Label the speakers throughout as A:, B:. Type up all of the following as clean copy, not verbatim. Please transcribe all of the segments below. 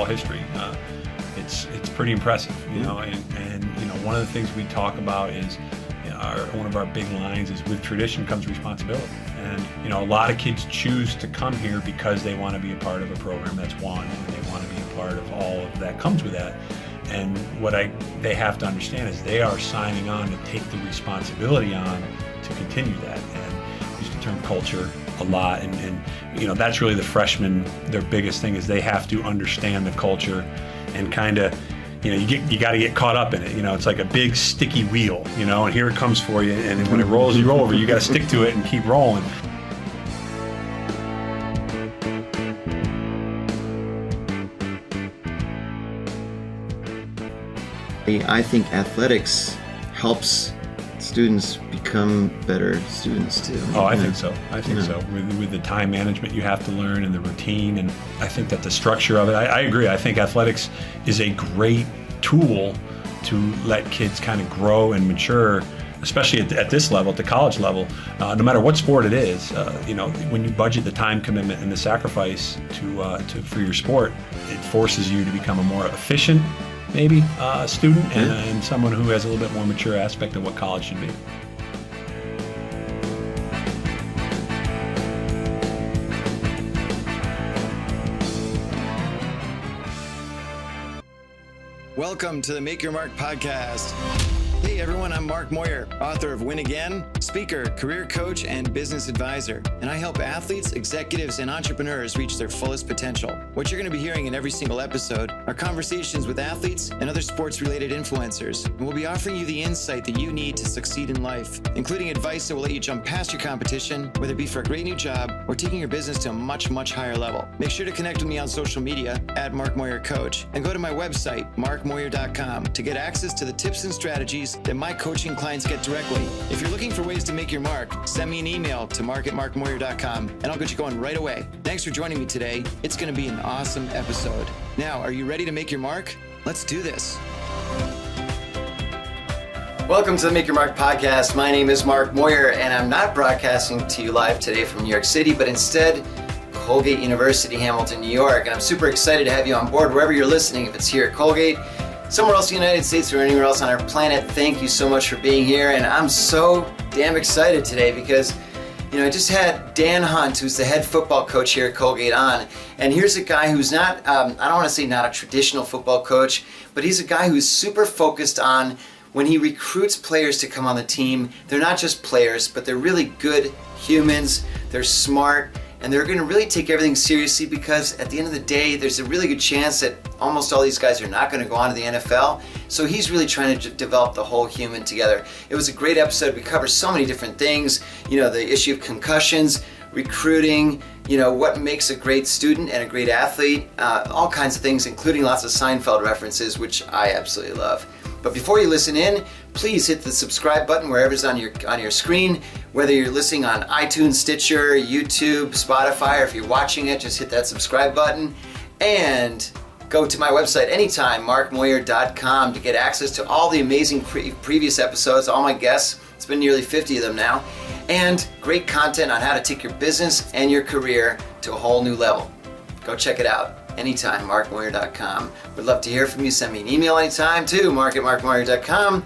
A: history. It's pretty impressive, you know. And you know, one of the things we talk about is, you know, one of our big lines is, with tradition comes responsibility. And you know, a lot of kids choose to come here because they want to be a part of a program that's won, and they want to be a part of all of that comes with that. And what they have to understand is they are signing on to take the responsibility on to continue that. And we use the term culture a lot, and you know, that's really the freshmen, their biggest thing is they have to understand the culture and kind of, you know, you got to get caught up in it. You know, it's like a big sticky wheel, you know, and here it comes for you, and when it rolls, you roll over. You got to stick to it and keep rolling.
B: I think athletics helps students become better students too.
A: Oh, I think so. I think so. With the time management you have to learn and the routine, and I think that the structure of it, I agree. I think athletics is a great tool to let kids kind of grow and mature, especially at this level, at the college level. No matter what sport it is, you know, when you budget the time commitment and the sacrifice for your sport, it forces you to become a more efficient, maybe, student, and someone who has a little bit more mature aspect of what college should be.
C: Welcome to the Make Your Mark podcast. Hey everyone, I'm Mark Moyer, author of Win Again, speaker, career coach, and business advisor. And I help athletes, executives, and entrepreneurs reach their fullest potential. What you're going to be hearing in every single episode are conversations with athletes and other sports-related influencers. And we'll be offering you the insight that you need to succeed in life, including advice that will let you jump past your competition, whether it be for a great new job or taking your business to a much, much higher level. Make sure to connect with me on social media at Mark Moyer Coach, and go to my website, markmoyer.com, to get access to the tips and strategies that my coaching clients get directly. If you're looking for ways to make your mark, send me an email to mark@markmoyer.com and I'll get you going right away. Thanks for joining me today. It's going to be an awesome episode. Now, are you ready to make your mark? Let's do this. Welcome to the Make Your Mark podcast. My name is Mark Moyer, and I'm not broadcasting to you live today from New York City, but instead Colgate University, Hamilton, New York. And I'm super excited to have you on board wherever you're listening. If it's here at Colgate, somewhere else in the United States, or anywhere else on our planet, thank you so much for being here. And I'm so damn excited today because, you know, I just had Dan Hunt, who's the head football coach here at Colgate, on. And here's a guy who's not, I don't want to say not a traditional football coach, but he's a guy who's super focused on when he recruits players to come on the team. They're not just players, but they're really good humans. They're smart. And they're going to really take everything seriously, because at the end of the day, there's a really good chance that almost all these guys are not going to go on to the NFL. So he's really trying to develop the whole human together. It was a great episode. We covered so many different things. You know, the issue of concussions, recruiting, you know, what makes a great student and a great athlete, all kinds of things, including lots of Seinfeld references, which I absolutely love. But before you listen in, please hit the subscribe button wherever it's on your screen, whether you're listening on iTunes, Stitcher, YouTube, Spotify, or if you're watching it, just hit that subscribe button. And go to my website anytime, markmoyer.com, to get access to all the amazing previous episodes, all my guests. It's been nearly 50 of them now. And great content on how to take your business and your career to a whole new level. Go check it out. Anytime, markmoyer.com. Would love to hear from you. Send me an email anytime too, mark@markmoyer.com.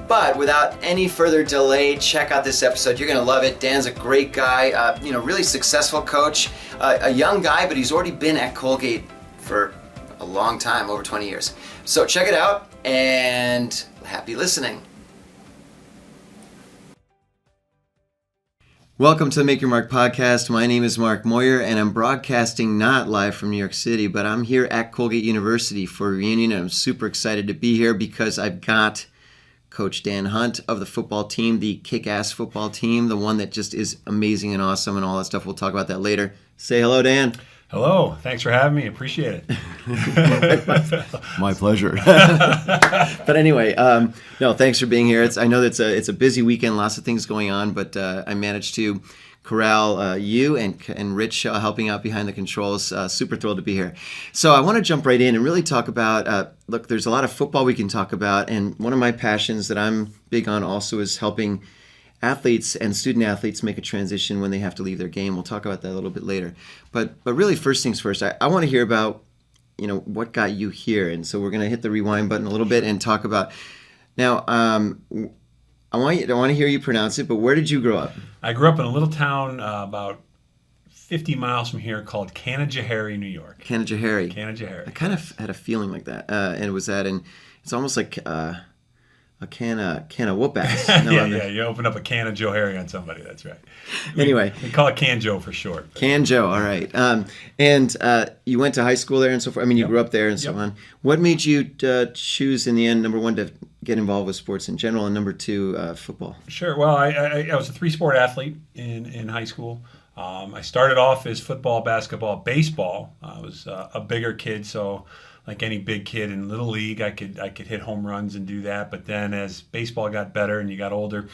C: But without any further delay, check out this episode. You're going to love it. Dan's a great guy, you know, really successful coach, a young guy, but he's already been at Colgate for a long time, over 20 years. So check it out, and happy listening. Welcome to the Make Your Mark podcast. My name is Mark Moyer, and I'm broadcasting not live from New York City, but I'm here at Colgate University for a reunion, and I'm super excited to be here because I've got Coach Dan Hunt of the football team, the kick-ass football team, the one that just is amazing and awesome and all that stuff. We'll talk about that later. Say hello, Dan.
A: Hello. Thanks for having me. Appreciate it.
B: My pleasure. But anyway, no, thanks for being here. I know that it's a busy weekend, lots of things going on, but I managed to corral you and Rich helping out behind the controls. Super thrilled to be here. So I want to jump right in and really talk about, look, there's a lot of football we can talk about, and one of my passions that I'm big on also is helping athletes and student athletes make a transition when they have to leave their game. We'll talk about that a little bit later. But really, first things first, I want to hear about what got you here. And so we're going to hit the rewind button a little bit and talk about now. I want to hear you pronounce it, but where did you grow up?
A: I grew up in a little town about 50 miles from here called Canajoharie, New York.
B: Canajoharie.
A: Canajoharie.
B: I kind of had a feeling like that, and it was that, and it's almost like a can of whoop ass. No,
A: yeah. You open up a Canajoharie on somebody. That's right.
B: Anyway,
A: we call it Can Joe for short.
B: Can Joe. All right. And you went to high school there and so forth. I mean, you grew up there and so on. What made you choose in the end, number one, to get involved with sports in general, and number two, football? Sure.
A: Well, I was a 3-sport athlete in high school. I started off as football, basketball, baseball. I was a bigger kid, so like any big kid in Little League, I could hit home runs and do that. But then as baseball got better and you got older,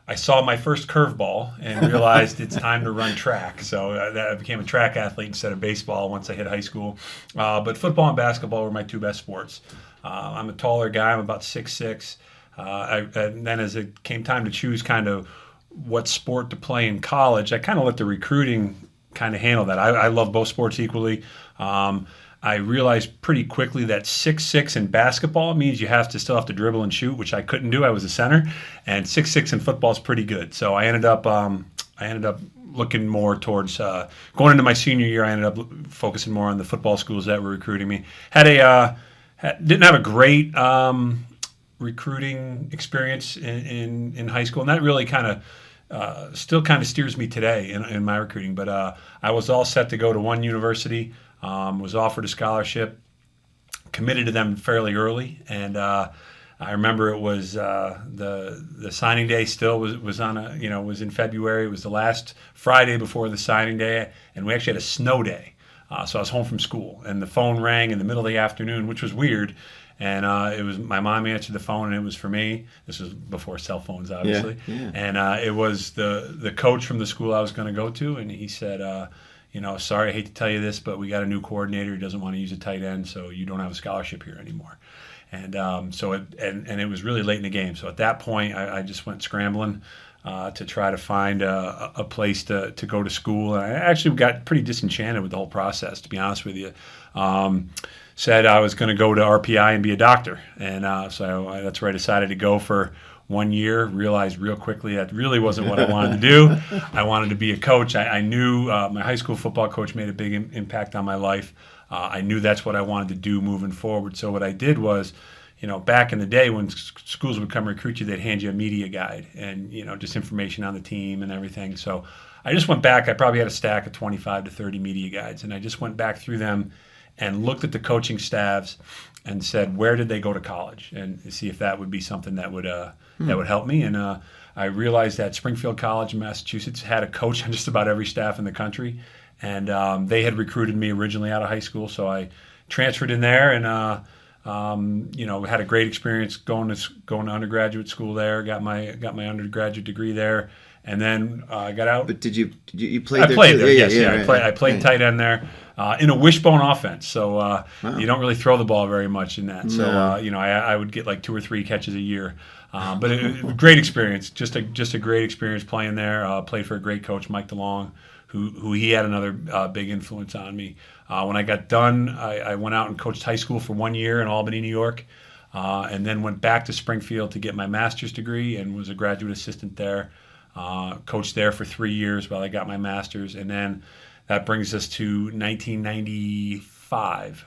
A: I saw my first curveball and realized it's time to run track. So I became a track athlete instead of baseball once I hit high school. But football and basketball were my two best sports. I'm a taller guy. I'm about 6'6". And then as it came time to choose kind of what sport to play in college, I kind of let the recruiting kind of handle that. I love both sports equally. I realized pretty quickly that 6'6" in basketball means you still have to dribble and shoot, which I couldn't do. I was a center, and 6'6" in football is pretty good. So I ended up looking more towards going into my senior year. I ended up focusing more on the football schools that were recruiting me. Didn't have a great recruiting experience in high school, and that really still kind of steers me today in my recruiting. But I was all set to go to one university. Was offered a scholarship, committed to them fairly early, and I remember it was the signing day still was in February. It was the last Friday before the signing day, and we actually had a snow day. So I was home from school, and the phone rang in the middle of the afternoon, which was weird. And it was my mom answered the phone, and it was for me. This was before cell phones, obviously. Yeah. And it was the coach from the school I was going to go to, and he said, sorry, I hate to tell you this, but we got a new coordinator who doesn't want to use a tight end, so you don't have a scholarship here anymore. And it was really late in the game. So at that point, I just went scrambling to try to find a place to go to school. And I actually got pretty disenchanted with the whole process, to be honest with you. Said I was going to go to RPI and be a doctor. And so that's where I decided to go for 1 year. Realized real quickly that really wasn't what I wanted to do. I wanted to be a coach. I knew my high school football coach made a big impact on my life. I knew that's what I wanted to do moving forward. So what I did was, back in the day when schools would come recruit you, they'd hand you a media guide and, just information on the team and everything. So I just went back. I probably had a stack of 25 to 30 media guides, and I just went back through them and looked at the coaching staffs and said, where did they go to college, and see if that would be something that would help me. And I realized that Springfield College in Massachusetts had a coach on just about every staff in the country, and they had recruited me originally out of high school, so I transferred in there and had a great experience going to undergraduate school there. Got my undergraduate degree there, and then I got out.
B: But did you play there?
A: I played there. Yes,
B: right.
A: I played tight end there in a wishbone offense. So wow. You don't really throw the ball very much in that. So I would get like 2 or 3 catches a year. But it great experience. Just a great experience playing there. Played for a great coach, Mike DeLong, who he had another big influence on me. When I got done, I went out and coached high school for 1 year in Albany, New York, and then went back to Springfield to get my master's degree and was a graduate assistant there. Coached there for 3 years while I got my master's, and then that brings us to 1995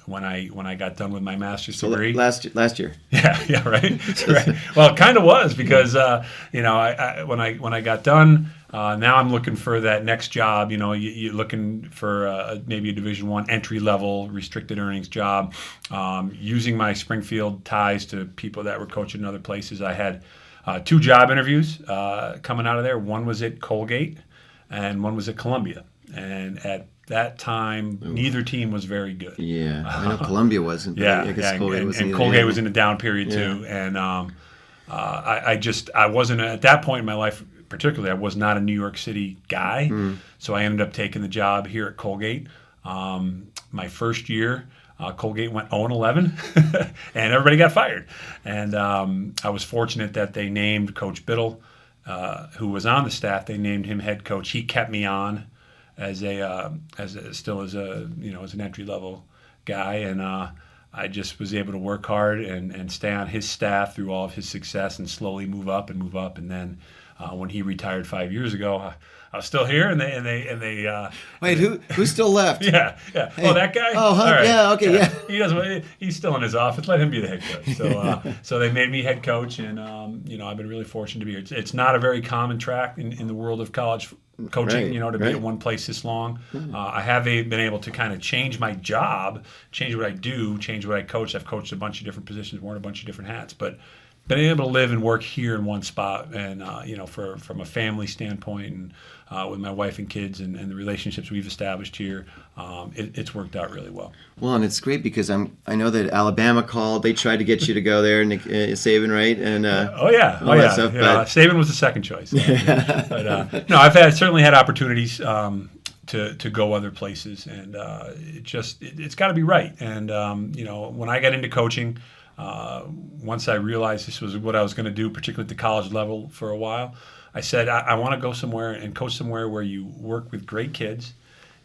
A: when I got done with my master's degree.
B: Last year.
A: Yeah, right. Right. Well, it kind of was because when I got done. Now I'm looking for that next job. You're looking for maybe a Division I entry-level restricted earnings job. Using my Springfield ties to people that were coaching in other places, I had 2 job interviews coming out of there. One was at Colgate, and one was at Columbia. And at that time, neither team was very good.
B: Yeah, I know Columbia wasn't.
A: I guess Colgate wasn't. And Colgate was in a down period too. And I wasn't at that point in my life. Particularly, I was not a New York City guy, so I ended up taking the job here at Colgate. My first year, Colgate went 0-11, and everybody got fired. And I was fortunate that they named Coach Biddle, who was on the staff. They named him head coach. He kept me on as an entry level guy, and I just was able to work hard and stay on his staff through all of his success and slowly move up. And then when he retired 5 years ago, I was still here, and they
B: Wait, who's still left?
A: Yeah. Hey. Oh, that guy.
B: Oh, huh?
A: All right.
B: Yeah. Okay. Yeah.
A: He doesn't. He's still in his office. Let him be the head coach. So they made me head coach, and I've been really fortunate to be here. It's not a very common track in the world of college coaching.
B: Right,
A: to be at one place this long. I have been able to kind of change my job, change what I do, change what I coach. I've coached a bunch of different positions, worn a bunch of different hats, but been able to live and work here in one spot, and from a family standpoint, and with my wife and kids, and the relationships we've established here, it's worked out really well.
B: Well, and it's great because I know that Alabama called. They tried to get you to go there, Nick Saban, right? And all that stuff,
A: Saban was the second choice. But no, I've certainly had opportunities to go other places, and it's got to be right. And when I got into coaching. Once I realized this was what I was going to do, particularly at the college level for a while, I said, I want to go somewhere and coach somewhere where you work with great kids,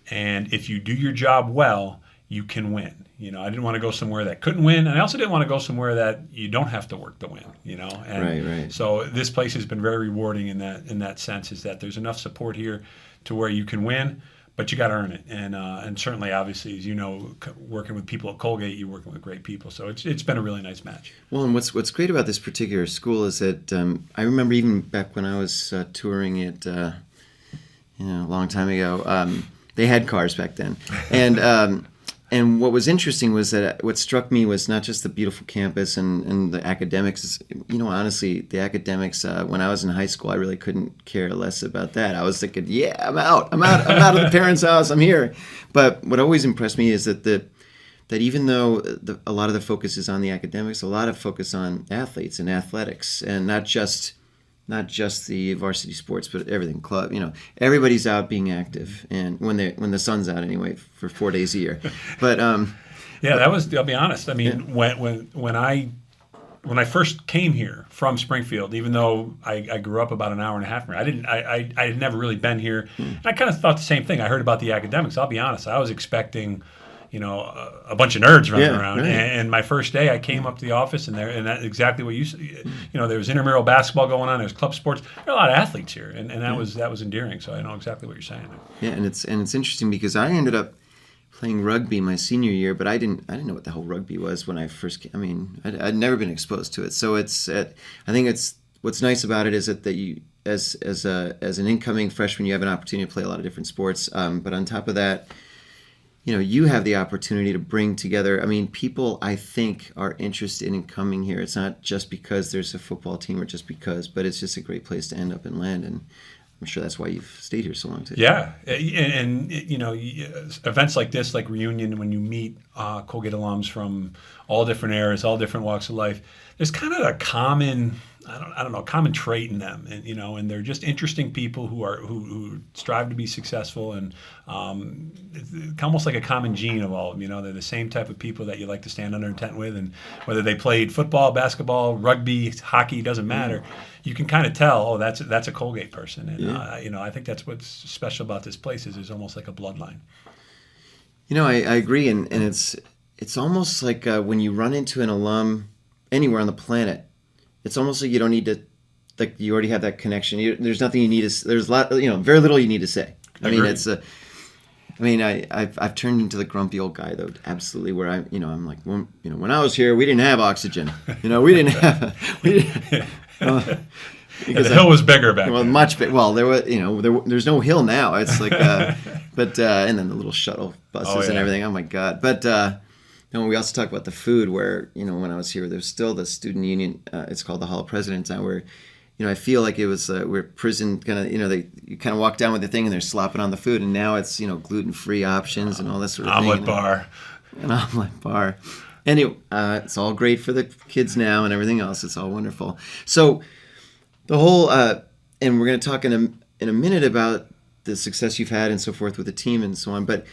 A: and if you do your job well, you can win. I didn't want to go somewhere that couldn't win, and I also didn't want to go somewhere that you don't have to work to win. And
B: right.
A: So this place has been very rewarding in that sense, is that there's enough support here to where you can win. But you got to earn it, and certainly, obviously, as you know, working with people at Colgate, you're working with great people. So it's been a really nice match.
B: Well, and what's great about this particular school is that I remember even back when I was touring it, a long time ago, they had cars back then, and what was interesting was that what struck me was not just the beautiful campus and the academics. Honestly, the academics, when I was in high school, I really couldn't care less about that. I was thinking, yeah, I'm out of the parents' house, I'm here. But what always impressed me is that even though a lot of the focus is on the academics, a lot of focus on athletes and athletics, and not just the varsity sports, but everything, club. Everybody's out being active, and when the sun's out anyway, for 4 days a year. But
A: that was. I'll be honest. I mean, when I first came here from Springfield, even though I grew up about an hour and a half from here, I had never really been here. And I kind of thought the same thing. I heard about the academics. I'll be honest. I was expecting a bunch of nerds running around. Right. And my first day, I came up to the office, and that's exactly what you said. There was intramural basketball going on. There was club sports. There are a lot of athletes here, and that was endearing. So I know exactly what you're saying.
B: Yeah, and it's interesting because I ended up playing rugby my senior year, but I didn't know what the hell rugby was when I first came. I mean, I'd never been exposed to it. So I think it's what's nice about it is that you as an incoming freshman, you have an opportunity to play a lot of different sports. But on top of that, you have the opportunity to bring together. I mean, people, I think, are interested in coming here. It's not just because there's a football team or just because, but it's just a great place to end up and land. And I'm sure that's why you've stayed here so long, too.
A: Yeah. And events like this, like Reunion, when you meet Colgate alums from all different eras, all different walks of life, there's kind of a common... I don't know, common trait in them, and they're just interesting people who strive to be successful, and it's almost like a common gene of all of them. They're the same type of people that you like to stand under a tent with, and whether they played football, basketball, rugby, hockey, doesn't matter. You can kind of tell, that's a Colgate person, and I think that's what's special about this place is there's almost like a bloodline.
B: I agree, and it's almost like when you run into an alum anywhere on the planet. It's almost like you don't need to, like you already have that connection. There's nothing you need to. There's very little you need to say. I mean, I've turned into the grumpy old guy though, absolutely. Where I'm like, when I was here, we didn't have oxygen. We didn't have.
A: Because the hill was bigger back then.
B: Much bigger. Well, there was, there's no hill now. It's like, but and then the little shuttle buses and everything. Oh my God! But. We also talk about the food where, when I was here, there's still the student union, it's called the Hall of Presidents now, where, I feel like it was, where prison kind of, you kind of walk down with the thing and they're slopping on the food, and now it's, gluten-free options and all this sort of thing.
A: An
B: omelet bar. Anyway, it's all great for the kids now and everything else. It's all wonderful. So the whole, and we're going to talk in a minute about the success you've had and so forth with the team and so on, but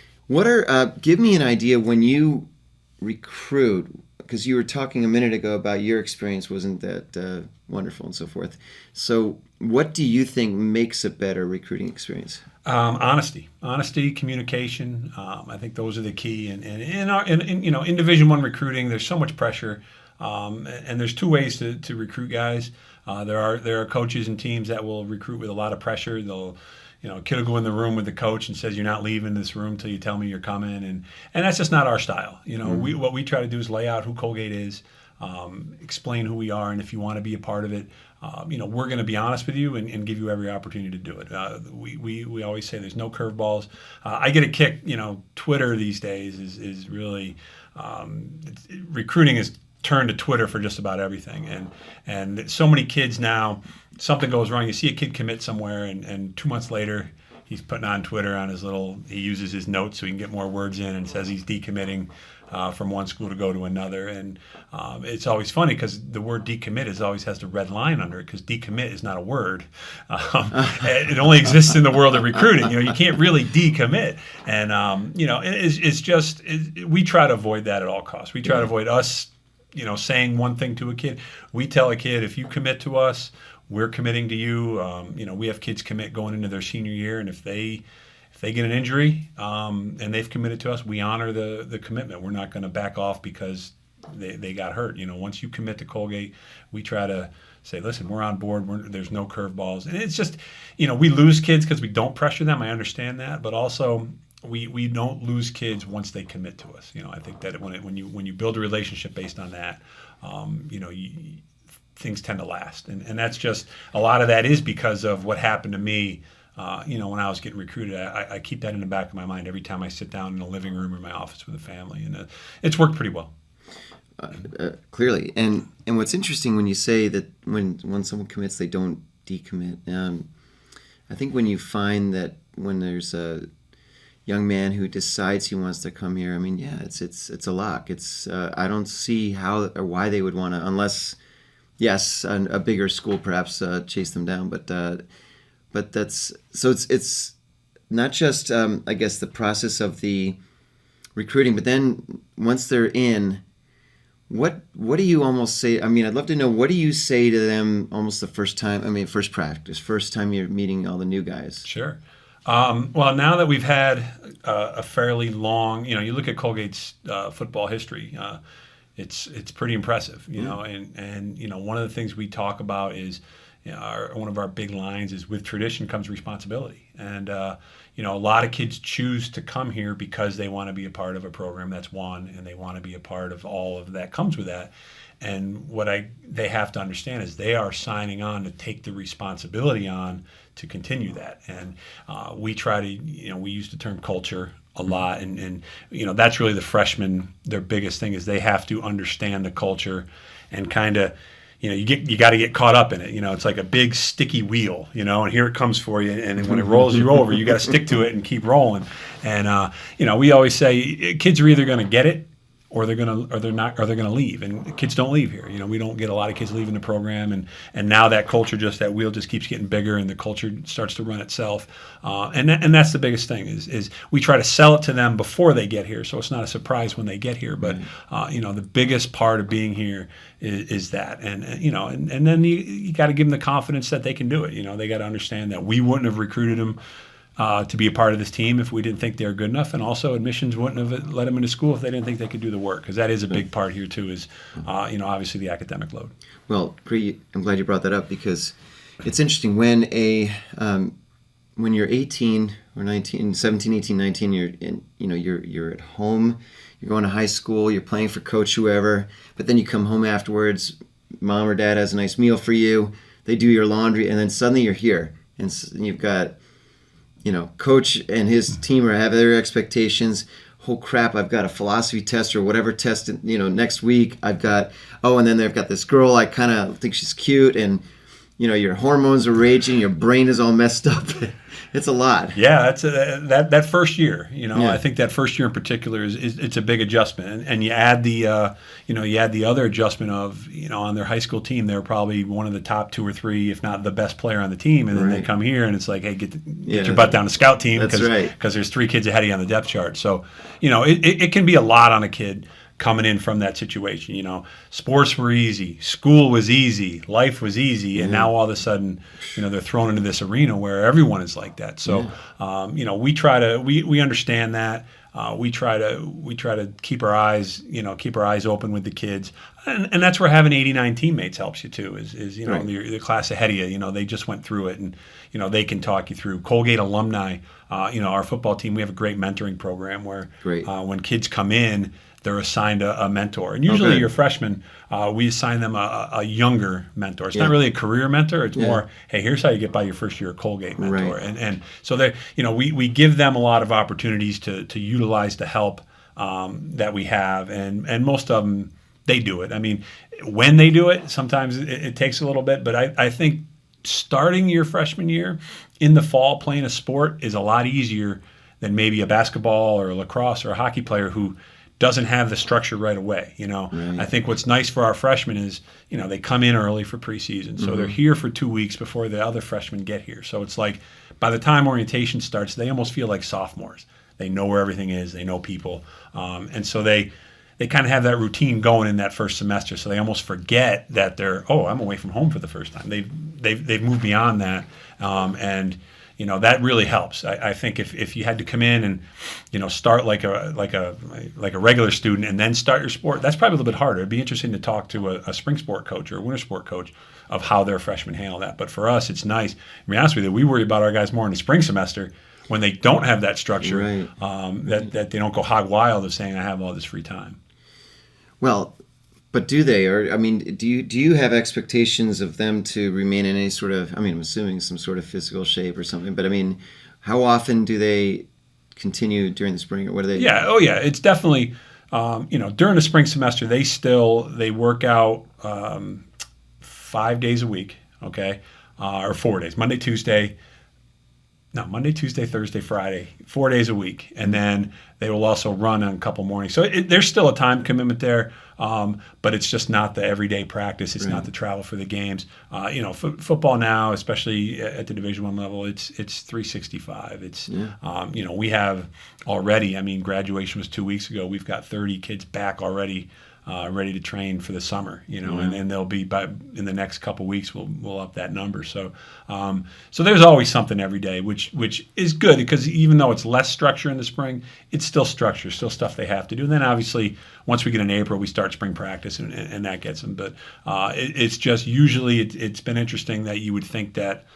B: give me an idea when you recruit, because you were talking a minute ago about your experience wasn't that wonderful and so forth. So what do you think makes a better recruiting experience?
A: Honesty, communication. I think those are the key. And in Division I recruiting, there's so much pressure, and there's two ways to recruit guys. There are coaches and teams that will recruit with a lot of pressure. They'll, a kid will go in the room with the coach and says, "You're not leaving this room till you tell me you're coming," and that's just not our style. What we try to do is lay out who Colgate is, explain who we are, and if you want to be a part of it, we're going to be honest with you and give you every opportunity to do it. We always say there's no curveballs. I get a kick. Twitter these days is really recruiting is turned to Twitter for just about everything, and so many kids now. Something goes wrong. You see a kid commit somewhere, and 2 months later, he's putting on Twitter on his he uses his notes so he can get more words in, and says he's decommitting from one school to go to another. And it's always funny because the word decommit always has the red line under it, because decommit is not a word. It only exists in the world of recruiting. You can't really decommit. And, it's just, we try to avoid that at all costs. We try to avoid us, saying one thing to a kid. We tell a kid, if you commit to us, we're committing to you. We have kids commit going into their senior year, and if they get an injury and they've committed to us, we honor the commitment. We're not going to back off because they got hurt. Once you commit to Colgate, we try to say, listen, we're on board. There's no curveballs. And it's just, we lose kids because we don't pressure them. I understand that, but also we don't lose kids once they commit to us. I think that when you build a relationship based on that, things tend to last. And that's just, a lot of that is because of what happened to me, when I was getting recruited. I keep that in the back of my mind every time I sit down in the living room or my office with a family. And it's worked pretty well.
B: Clearly. And what's interesting when you say that when someone commits, they don't decommit. I think when you find that when there's a young man who decides he wants to come here, it's a lock. I don't see how or why they would want to, unless, yes, a bigger school perhaps chase them down, but that's so it's not just I guess the process of the recruiting, but then once they're in, what do you almost say? I'd love to know, what do you say to them almost the first time? First practice, first time you're meeting all the new guys.
A: Sure. Well, now that we've had a fairly long, you look at Colgate's football history. It's pretty impressive, and one of the things we talk about is one of our big lines is, with tradition comes responsibility. And a lot of kids choose to come here because they want to be a part of a program that's won, and they want to be a part of all of that comes with that. And what they have to understand is they are signing on to take the responsibility on to continue that. And we try to, we use the term culture a lot, and that's really the freshmen, their biggest thing is they have to understand the culture and kind of, you got to get caught up in it. It's like a big sticky wheel, and here it comes for you, and when it rolls you over, you got to stick to it and keep rolling. And we always say kids are either going to get it or they're gonna leave, and kids don't leave here. We don't get a lot of kids leaving the program, and now that culture, that wheel just keeps getting bigger, and the culture starts to run itself. And that's the biggest thing is we try to sell it to them before they get here, so it's not a surprise when they get here. But the biggest part of being here is that, and then you got to give them the confidence that they can do it. They got to understand that we wouldn't have recruited them to be a part of this team if we didn't think they were good enough, and also admissions wouldn't have let them into school if they didn't think they could do the work, because that is a big part here too, is obviously the academic load. Well,
B: great. I'm glad you brought that up, because it's interesting when when you're 18 or 19, 17, 18, 19, you're at home, you're going to high school, you're playing for coach whoever, but then you come home afterwards, mom or dad has a nice meal for you, they do your laundry, and then suddenly you're here, and you've got coach and his team have their expectations. Oh crap, I've got a philosophy test or whatever test, next week. I've got, and then they've got this girl, I kind of think she's cute, and, your hormones are raging, your brain is all messed up. It's a lot.
A: Yeah, that's that first year. I think that first year in particular it's a big adjustment, and you add the other adjustment of on their high school team they're probably one of the top 2 or 3, if not the best player on the team, and then they come here and it's like, hey, get your butt down to scout team, because there's 3 kids ahead of you on the depth chart. So it can be a lot on a kid coming in from that situation. You know, sports were easy, school was easy, life was easy, and now all of a sudden, you know, they're thrown into this arena where everyone is like that. So, you know, we understand that. We try to keep our eyes open with the kids, and that's where having 89 teammates helps you too. Is you know, the class ahead of you, you know, they just went through it, and you know, they can talk you through. Colgate alumni, you know, our football team, we have a great mentoring program where when kids come in, they're assigned a mentor. And usually your freshmen, we assign them a younger mentor. It's not really a career mentor. It's more, hey, here's how you get by your first year Colgate mentor. And so they, you know, we give them a lot of opportunities to utilize the help that we have. And most of them, they do it. I mean, when they do it, sometimes it takes a little bit. But I think starting your freshman year in the fall playing a sport is a lot easier than maybe a basketball or a lacrosse or a hockey player who doesn't have the structure right away. You know, I think what's nice for our freshmen is, you know, they come in early for preseason. So they're here for 2 weeks before the other freshmen get here. So it's like by the time orientation starts, they almost feel like sophomores. They know where everything is. They know people. And so they kind of have that routine going in that first semester. So they almost forget that I'm away from home for the first time. They've moved beyond that. And you know, that really helps. I think if you had to come in and, you know, start like a regular student and then start your sport, that's probably a little bit harder. It'd be interesting to talk to a spring sport coach or a winter sport coach of how their freshmen handle that. But for us, it's nice. To be honest with you, we worry about our guys more in the spring semester when they don't have that structure, that they don't go hog wild of saying, I have all this free time.
B: Well, but do they? Or I mean, do you have expectations of them to remain in any sort of, I mean, I'm assuming some sort of physical shape or something, but I mean, how often do they continue during the spring, or what do they do?
A: Yeah, it's definitely, you know, during the spring semester, they work out 5 days a week, okay, or 4 days, Monday, Tuesday, Thursday, Friday, 4 days a week. And then they will also run on a couple mornings. So there's still a time commitment there, but it's just not the everyday practice. It's not the travel for the games. You know, football now, especially at the Division I level, it's 365. It's, you know, we have already, I mean, graduation was 2 weeks ago. We've got 30 kids back already, ready to train for the summer, you know, and then they'll be in the next couple weeks we'll up that number. So so there's always something every day, which is good, because even though it's less structure in the spring, it's still structure, still stuff they have to do. And then obviously once we get in April, we start spring practice and that gets them. But it's just usually it's been interesting that you would think that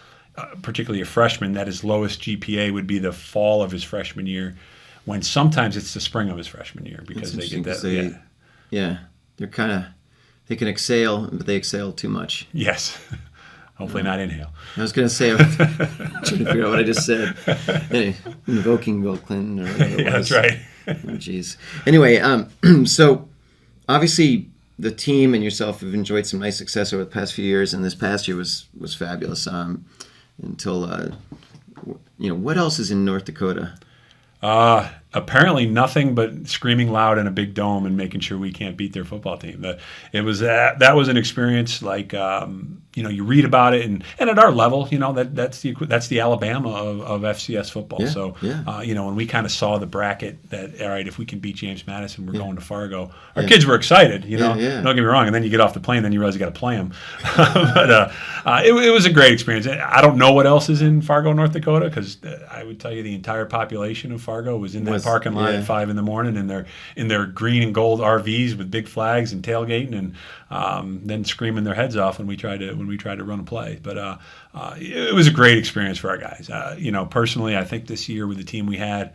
A: particularly a freshman, that his lowest GPA would be the fall of his freshman year, when sometimes it's the spring of his freshman year, because they get that.
B: Yeah, they're kind of, they can exhale, but they exhale too much.
A: Yes. Hopefully not inhale.
B: I was going to say, I'm trying to figure out what I just said. Anyway, invoking Bill Clinton or whatever it was.
A: That's right.
B: Oh, geez. Anyway, so obviously the team and yourself have enjoyed some nice success over the past few years, and this past year was fabulous. Until, you know, what else is in North Dakota?
A: Apparently nothing but screaming loud in a big dome and making sure we can't beat their football team. That was an experience like, you know, you read about it, and at our level, you know, that's the Alabama of FCS football.
B: Yeah,
A: so, you know, when we kind of saw the bracket that, all right, if we can beat James Madison, we're going to Fargo. Our kids were excited, you know, don't get me wrong. And then you get off the plane, then you realize you got to play them. But it was a great experience. I don't know what else is in Fargo, North Dakota, because I would tell you the entire population of Fargo was in that parking lot at 5 a.m. in their green and gold RVs with big flags and tailgating, and then screaming their heads off when we tried to run a play. But it was a great experience for our guys. You know, personally, I think this year with the team we had,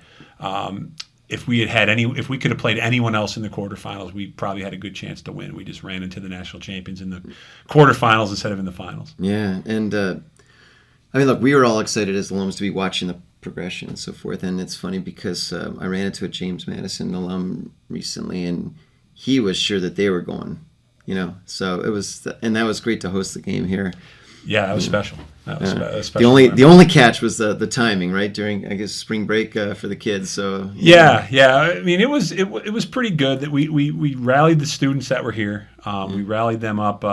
A: if we could have played anyone else in the quarterfinals, we probably had a good chance to win. We just ran into the national champions in the quarterfinals instead of in the finals.
B: Yeah, and I mean, look, we were all excited as alums to be watching the progression and so forth. And it's funny because I ran into a James Madison alum recently, and he was sure that they were going, you know. So it was, and that was great to host the game here.
A: Yeah, that was special. That was special.
B: The only catch was the timing, right, during, I guess, spring break for the kids. So
A: yeah. I mean, it was pretty good that we rallied the students that were here. We rallied them up.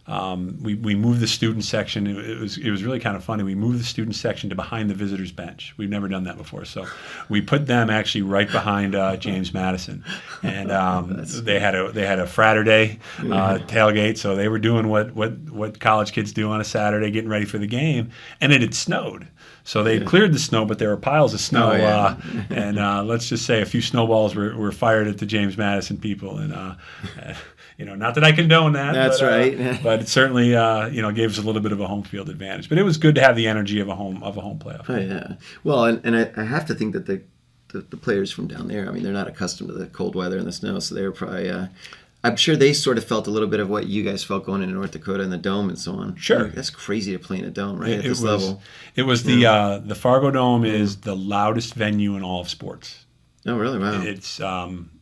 A: we moved the student section. It was really kind of funny. We moved the student section to behind the visitors bench. We've never done that before, so we put them actually right behind James Madison, and they had a Fraturday tailgate, so they were doing what college kids do on a Saturday, getting ready for the game, and it had snowed. So they had cleared the snow, but there were piles of snow, and let's just say a few snowballs were fired at the James Madison people, and not that I condone that.
B: That's right.
A: But it certainly gave us a little bit of a home field advantage. But it was good to have the energy of a home playoff.
B: Oh yeah. Well, and I have to think that the players from down there, I mean, they're not accustomed to the cold weather and the snow, so they were probably. I'm sure they sort of felt a little bit of what you guys felt going into North Dakota and the dome and so on.
A: Sure.
B: Like, that's crazy to play in a dome, right? At this level.
A: It was the Fargodome is the loudest venue in all of sports.
B: Oh, really? Wow.
A: It's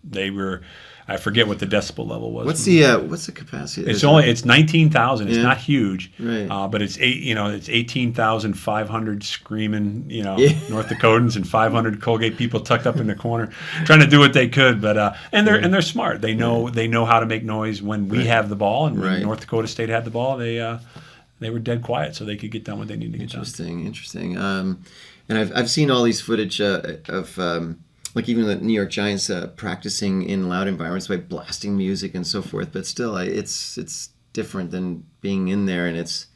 A: they were. I forget what the decibel level was.
B: What's the capacity?
A: It's 19,000. It's not huge,
B: right?
A: But it's 18,500 screaming, North Dakotans and 500 Colgate people tucked up in the corner, trying to do what they could. But and they're smart. They know how to make noise when we have the ball, and when North Dakota State had the ball, they were dead quiet, so they could get done what they needed to get done.
B: Interesting. And I've seen all these footage of. Like even the New York Giants practicing in loud environments by blasting music and so forth, but still, it's different than being in there, and it's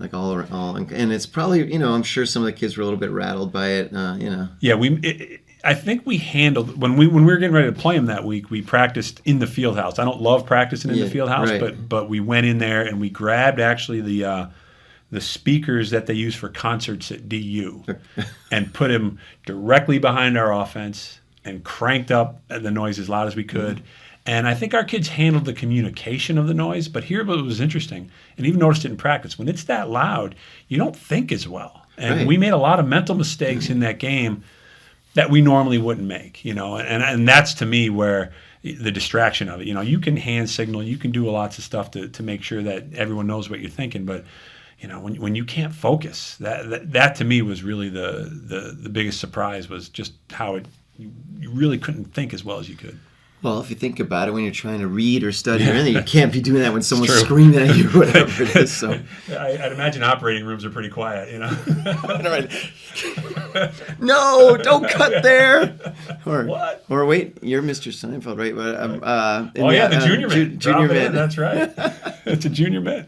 B: like all, and it's probably I'm sure some of the kids were a little bit rattled by it,
A: Yeah, I think we handled when we were getting ready to play them that week. We practiced in the field house. I don't love practicing in the field house, but we went in there and we grabbed actually the speakers that they use for concerts at DU and put them directly behind our offense and cranked up the noise as loud as we could. Mm-hmm. And I think our kids handled the communication of the noise, but here what was interesting, and even noticed it in practice, when it's that loud, you don't think as well. And we made a lot of mental mistakes in that game that we normally wouldn't make, and that's to me where the distraction of it. You can hand signal, you can do lots of stuff to make sure that everyone knows what you're thinking, but when you can't focus, that to me was really the biggest surprise, was just how you really couldn't think as well as you could.
B: Well, if you think about it, when you're trying to read or study or anything, you can't be doing that when someone's screaming at you or whatever it is. So
A: I'd imagine operating rooms are pretty quiet,
B: No, don't cut there.
A: What?
B: Or wait, you're Mr. Seinfeld, right?
A: The junior man.
B: Junior man.
A: That's right. It's a junior man.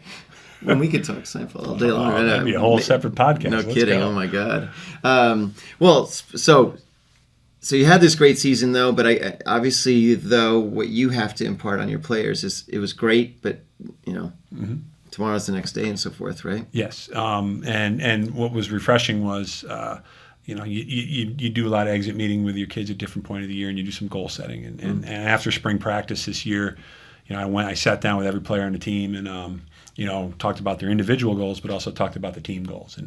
B: When we could talk Seinfeld all day long.
A: That'd be a whole separate podcast.
B: No kidding. Oh my God. So you had this great season though, but obviously though what you have to impart on your players is it was great, but tomorrow's the next day and so forth, right?
A: Yes. And what was refreshing was you do a lot of exit meeting with your kids at different point of the year, and you do some goal setting. And after spring practice this year, I sat down with every player on the team and talked about their individual goals, but also talked about the team goals.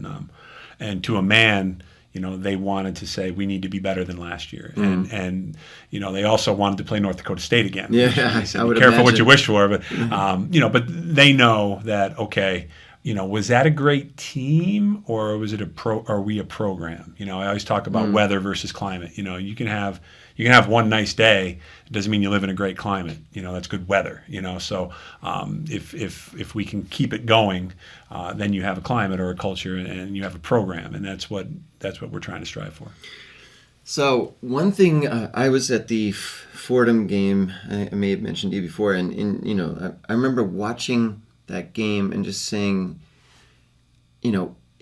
A: And to a man, they wanted to say we need to be better than last year, and they also wanted to play North Dakota State again.
B: Yeah,
A: I would be careful what you wish for, but but they know that was that a great team or was it are we a program? I always talk about weather versus climate. You can have one nice day. It doesn't mean you live in a great climate. That's good weather. So if we can keep it going, then you have a climate or a culture, and you have a program, and that's what we're trying to strive for.
B: So one thing, I was at the Fordham game. I may have mentioned to you before, and I remember watching that game and just saying,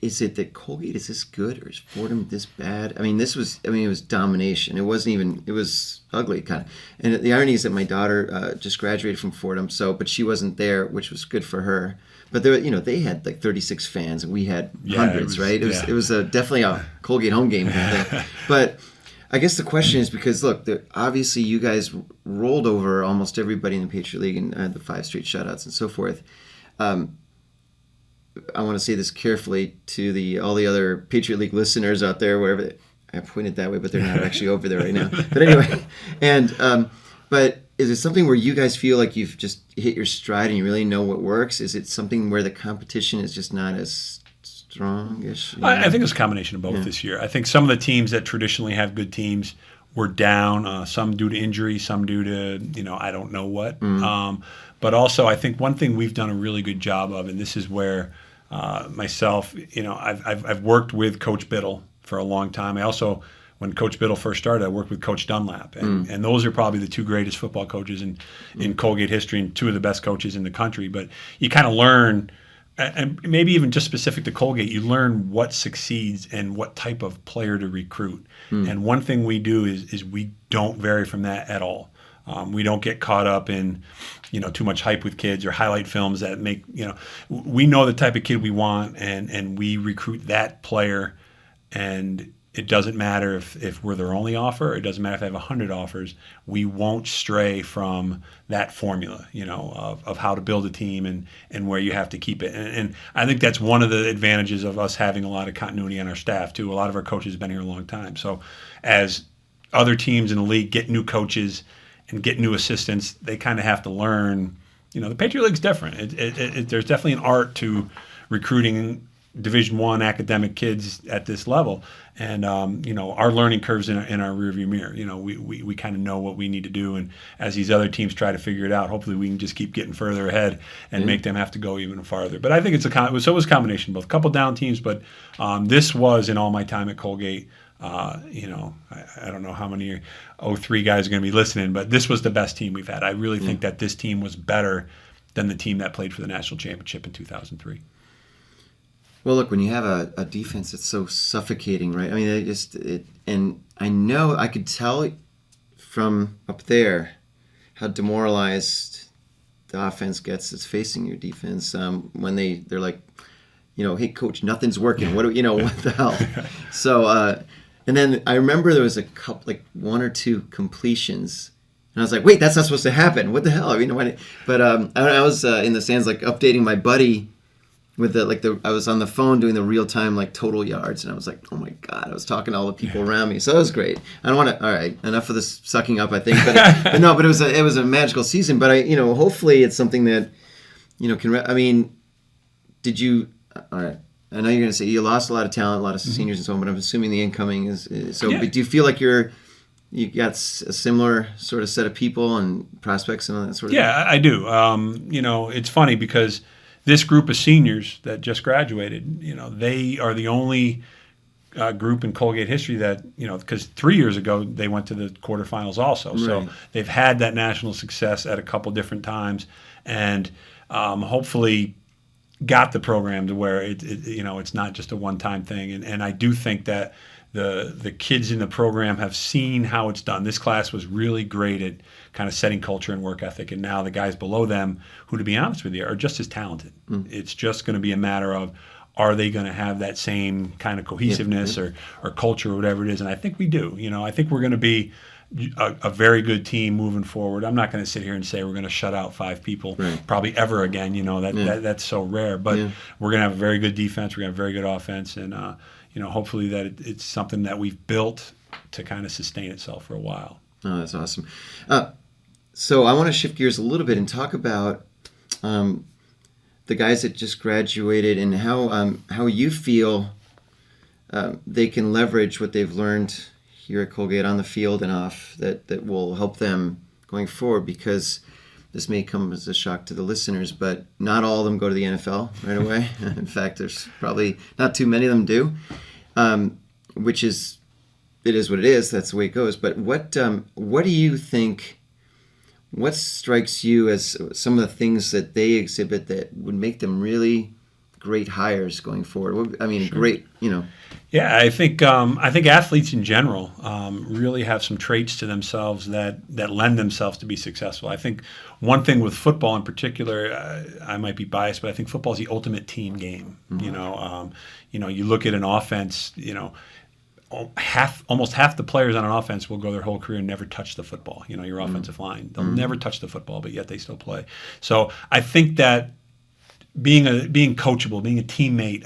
B: is it that Colgate is this good or is Fordham this bad? It was domination. It was ugly kind of. And the irony is that my daughter just graduated from Fordham, but she wasn't there, which was good for her. But they had like 36 fans and we had hundreds, right? It was definitely a Colgate home game kind of thing. But I guess the question is because look, obviously you guys rolled over almost everybody in the Patriot League and had the 5 straight shutouts and so forth. I want to say this carefully to all the other Patriot League listeners out there, wherever I pointed that way, but they're not actually over there right now. But anyway, but is it something where you guys feel like you've just hit your stride and you really know what works? Is it something where the competition is just not as strongish?
A: I think it's a combination of both this year. I think some of the teams that traditionally have good teams were down, some due to injury, some due to, I don't know what. But also, I think one thing we've done a really good job of, and this is where myself, I've worked with Coach Biddle for a long time. I also, when Coach Biddle first started, I worked with Coach Dunlap. And those are probably the two greatest football coaches in Colgate history and two of the best coaches in the country. But you kind of learn, and maybe even just specific to Colgate, you learn what succeeds and what type of player to recruit. And one thing we do is we don't vary from that at all. We don't get caught up in, too much hype with kids or highlight films that make, we know the type of kid we want, and we recruit that player. And it doesn't matter if we're their only offer. It doesn't matter if they have 100 offers. We won't stray from that formula, of how to build a team and where you have to keep it. And I think that's one of the advantages of us having a lot of continuity on our staff, too. A lot of our coaches have been here a long time. So as other teams in the league get new coaches and get new assistants, they kind of have to learn. The Patriot League's different. There's definitely an art to recruiting Division I academic kids at this level, and our learning curves in our rearview mirror. We kind of know what we need to do, and as these other teams try to figure it out, hopefully we can just keep getting further ahead and make them have to go even farther. But I think it was a combination of both. A couple down teams, but this was, in all my time at Colgate, I don't know how many 03 guys are going to be listening, but this was the best team we've had. I really think that this team was better than the team that played for the national championship in 2003.
B: Well, look, when you have a defense that's so suffocating, right? I mean, and I know I could tell from up there how demoralized the offense gets that's facing your defense when they're like, hey, coach, nothing's working. What the hell? So, and then I remember there was a couple, like one or two completions. And I was like, wait, that's not supposed to happen. What the hell? But I was in the stands, like updating my buddy with I was on the phone doing the real time total yards, and I was like, oh my God, I was talking to all the people around me, so that was great. I don't want to. All right, enough of this sucking up, I think. But but it was a magical season. But hopefully it's something that can. Did you? All right, I know you're going to say you lost a lot of talent, a lot of seniors and so on, but I'm assuming the incoming is so. Yeah. But do you feel like you got a similar sort of set of people and prospects and all that sort of thing?
A: Yeah, I do. It's funny because this group of seniors that just graduated, they are the only group in Colgate history that, because 3 years ago they went to the quarterfinals also. Right. So they've had that national success at a couple different times, and hopefully got the program to where it's not just a one-time thing. And I do think that the kids in the program have seen how it's done. This class was really great at kind of setting culture and work ethic, and now the guys below them, who, to be honest with you, are just as talented. It's just going to be a matter of, are they going to have that same kind of cohesiveness or culture or whatever it is? And I think we do. I think we're going to be a very good team moving forward. I'm not going to sit here and say we're going to shut out 5 people probably ever again. That's so rare. But we're going to have a very good defense. We're going to have a very good offense, and hopefully that it's something that we've built to kind of sustain itself for a while.
B: Oh, that's awesome. So I want to shift gears a little bit and talk about the guys that just graduated and how you feel they can leverage what they've learned here at Colgate on the field and off that will help them going forward, because this may come as a shock to the listeners, but not all of them go to the NFL right away. In fact, there's probably not too many of them do, which is, it is what it is. That's the way it goes. But what do you think, what strikes you as some of the things that they exhibit that would make them really great hires going forward? Sure. Great,
A: Yeah, I think athletes in general really have some traits to themselves that lend themselves to be successful. I think one thing with football in particular, I might be biased, but I think football is the ultimate team game. Mm-hmm. You look at an offense, almost half the players on an offense will go their whole career and never touch the football. Your offensive line, they'll never touch the football, but yet they still play. So I think that being coachable, being a teammate,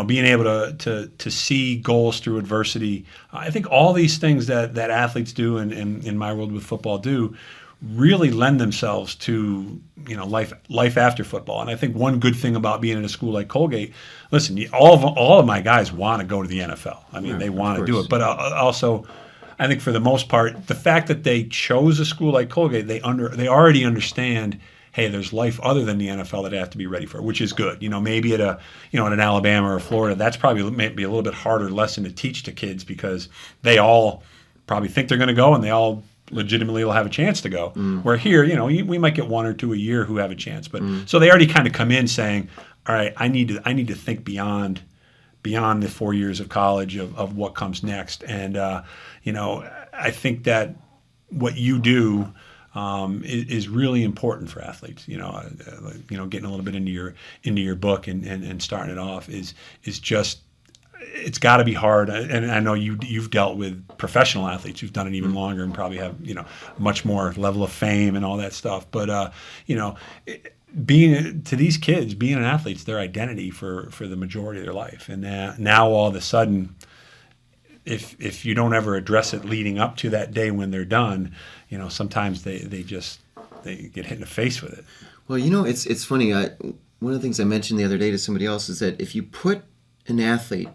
A: being able to see goals through adversity. I think all these things that athletes do, and in my world with football do, really lend themselves to life after football. And I think one good thing about being in a school like Colgate, listen, all of my guys want to go to the NFL. They want to do it, but also I think for the most part, the fact that they chose a school like Colgate, they already understand, hey, there's life other than the NFL that they have to be ready for, which is good. Maybe at at an Alabama or Florida, that's probably maybe a little bit harder lesson to teach to kids because they all probably think they're going to go and they all legitimately will have a chance to go. Where here, we might get 1 or 2 a year who have a chance. But so they already kind of come in saying, all right, I need to think beyond the 4 years of college of what comes next. And I think that what you do is really important for athletes. Getting a little bit into your book and starting it off is just, it's got to be hard. And I know you've dealt with professional athletes who've done it even longer and probably have much more level of fame and all that stuff. But being to these kids, being an athlete's their identity for the majority of their life. And now all of a sudden, if you don't ever address it leading up to that day when they're done, sometimes they get hit in the face with it.
B: Well, it's funny. One of the things I mentioned the other day to somebody else is that if you put an athlete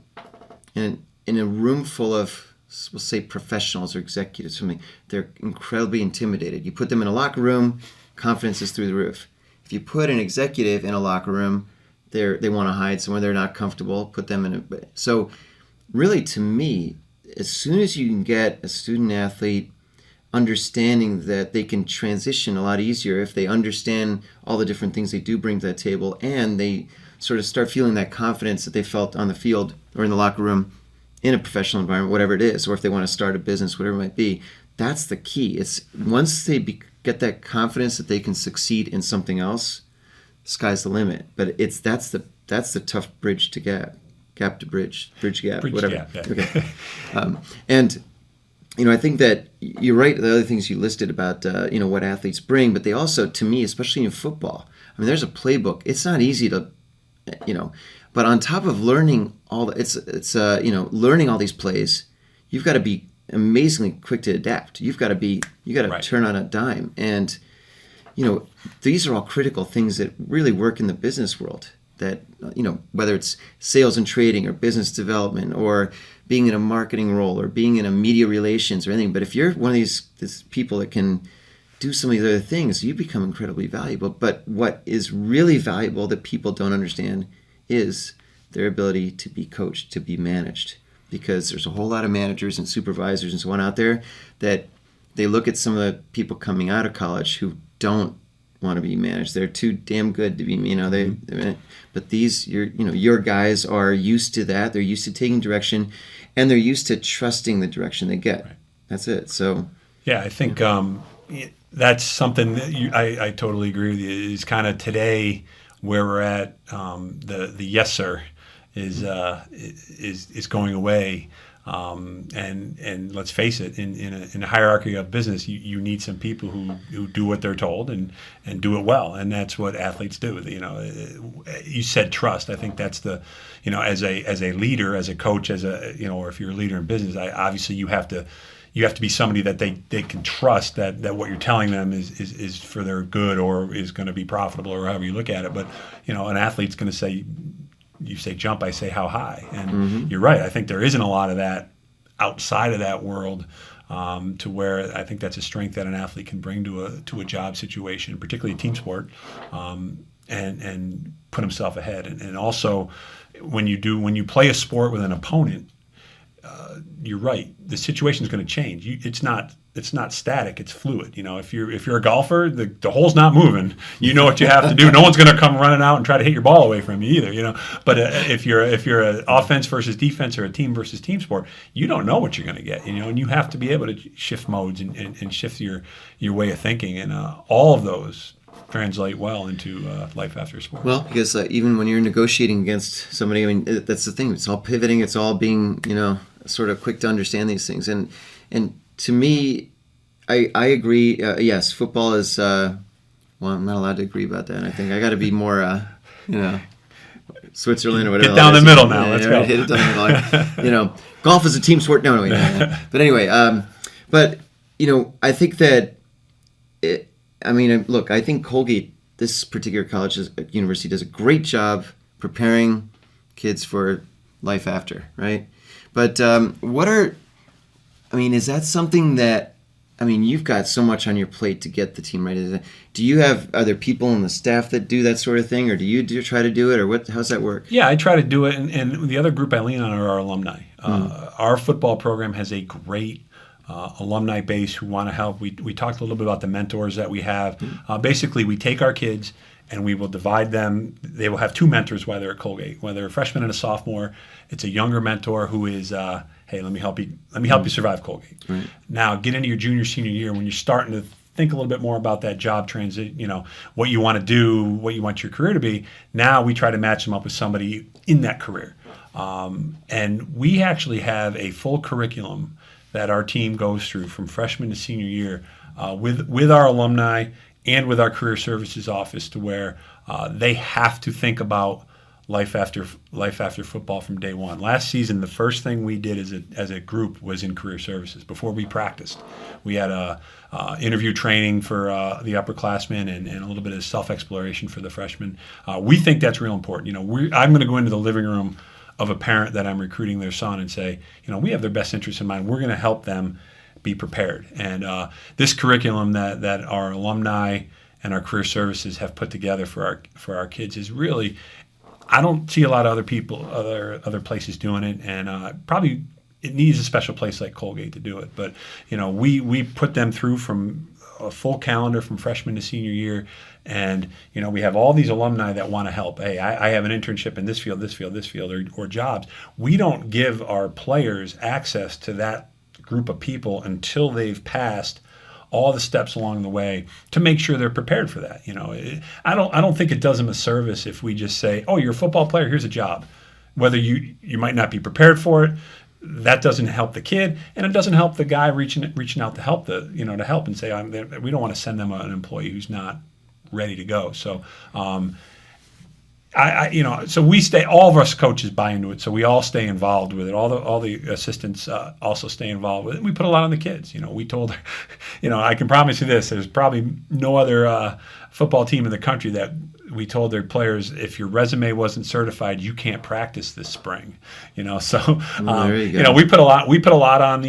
B: in a room full of, we'll say, professionals or executives, something, they're incredibly intimidated. You put them in a locker room, confidence is through the roof. If you put an executive in a locker room, they want to hide somewhere, they're not comfortable, put them in a... So really, to me, as soon as you can get a student athlete understanding that they can transition a lot easier if they understand all the different things they do bring to that table, and they sort of start feeling that confidence that they felt on the field or in the locker room in a professional environment, whatever it is, or if they want to start a business, whatever it might be, that's the key. It's once they get that confidence that they can succeed in something else, sky's the limit. But that's the tough bridge to gap to bridge gap, whatever.
A: Gap, yeah.
B: Okay. And I think that you're right. The other things you listed about what athletes bring, but they also, to me, especially in football, I mean, there's a playbook. It's not easy to, but on top of learning learning all these plays, you've got to be amazingly quick to adapt. You got to
A: right.
B: turn on a dime, and these are all critical things that really work in the business world. That whether it's sales and trading or business development or being in a marketing role or being in a media relations or anything. But if you're one of these people that can do some of these other things, you become incredibly valuable. But what is really valuable that people don't understand is their ability to be coached, to be managed. Because there's a whole lot of managers and supervisors and so on out there that they look at some of the people coming out of college who don't want to be managed. They're too damn good to be, but these, your guys are used to that. They're used to taking direction, and they're used to trusting the direction they get. Right. That's it. So,
A: yeah, I think that's something that I totally agree with you. Is kind of today where we're at. The yes sir is going away. And let's face it, in a hierarchy of business, you need some people who do what they're told and do it well, and that's what athletes do. You said trust. I think that's the, as a leader, as a coach, or if you're a leader in business, obviously you have to be somebody that they can trust that what you're telling them is for their good or is going to be profitable or however you look at it. But an athlete's going to say, you say jump, I say how high. And You're right. I think there isn't a lot of that outside of that world to where I think that's a strength that an athlete can bring to a job situation, particularly a team sport, and put himself ahead. And also, when you play a sport with an opponent, you're right. The situation is going to change. It's not static. It's fluid. If you're a golfer, the hole's not moving. You know what you have to do. No one's going to come running out and try to hit your ball away from you either. But if you're an offense versus defense or a team versus team sport, you don't know what you're going to get. And you have to be able to shift modes and shift your way of thinking. And all of those translate well into life after sport.
B: Well, because even when you're negotiating against somebody, I mean, that's the thing. It's all pivoting. It's all being, sort of quick to understand these things. And to me, I agree. Yes, football is. Well, I'm not allowed to agree about that. I think I got to be more, Switzerland or whatever.
A: Get down the middle now. Let's go.
B: Hit it down the middle. Golf is a team sport. No. But anyway, I think that. Look, I think Colgate, this particular college, university, does a great job preparing kids for life after, right? But what are I mean, is that something that, I mean, you've got so much on your plate to get the team ready. Do you have other people on the staff that do that sort of thing, or do you try to do it, or how's that work?
A: Yeah, I try to do it, and the other group I lean on are our alumni. Our football program has a great alumni base who want to help. We talked a little bit about the mentors that we have. Basically, we take our kids and we will divide them. They will have two mentors while they're at Colgate. Whether a freshman and a sophomore, it's a younger mentor who is, hey, let me help you. Let me help you survive Colgate. Right. Now, get into your junior, senior year when you're starting to think a little bit more about that job transit. What you want to do, what you want your career to be. Now we try to match them up with somebody in that career. And we actually have a full curriculum that our team goes through from freshman to senior year with our alumni and with our career services office, to where they have to think about life after football from day one. Last season, the first thing we did as a group was in career services. Before we practiced, we had a interview training for the upperclassmen and a little bit of self-exploration for the freshmen. We think that's real important. I'm going to go into the living room of a parent that I'm recruiting their son and say, we have their best interests in mind. We're going to help them be prepared. And this curriculum that our alumni and our career services have put together for our kids is really, I don't see a lot of other places doing it, and probably it needs a special place like Colgate to do it. But we put them through from a full calendar from freshman to senior year, and we have all these alumni that want to help. Hey, I have an internship in this field, or jobs. We don't give our players access to that group of people until they've passed all the steps along the way to make sure they're prepared for that. I don't think it does them a service if we just say, oh, you're a football player, here's a job. Whether you might not be prepared for it, that doesn't help the kid, and it doesn't help the guy reaching out to help to help and say, we don't want to send them an employee who's not ready to go. So so we stay. All of us coaches buy into it, so we all stay involved with it. All the assistants also stay involved with it. And we put a lot on the kids. We told her, I can promise you this: there's probably no other football team in the country that we told their players, if your resume wasn't certified, you can't practice this spring. So we put a lot on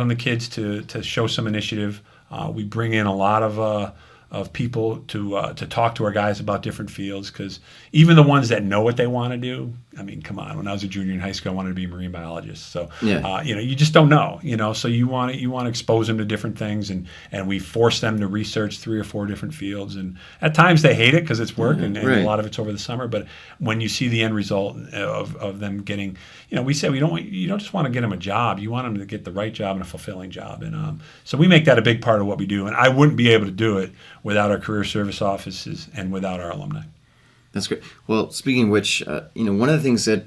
A: the kids to show some initiative. We bring in a lot of people to talk to our guys about different fields, because even the ones that know what they want to do, I mean, come on. When I was a junior in high school, I wanted to be a marine biologist. So, you just don't know, so you want to expose them to different things, and we force them to research 3 or 4 different fields. And at times they hate it because it's work, and a lot of it's over the summer. But when you see the end result of them getting, we say you don't just want to get them a job. You want them to get the right job and a fulfilling job. And so we make that a big part of what we do. And I wouldn't be able to do it without our career service offices and without our alumni.
B: That's great. Well, speaking of which, one of the things that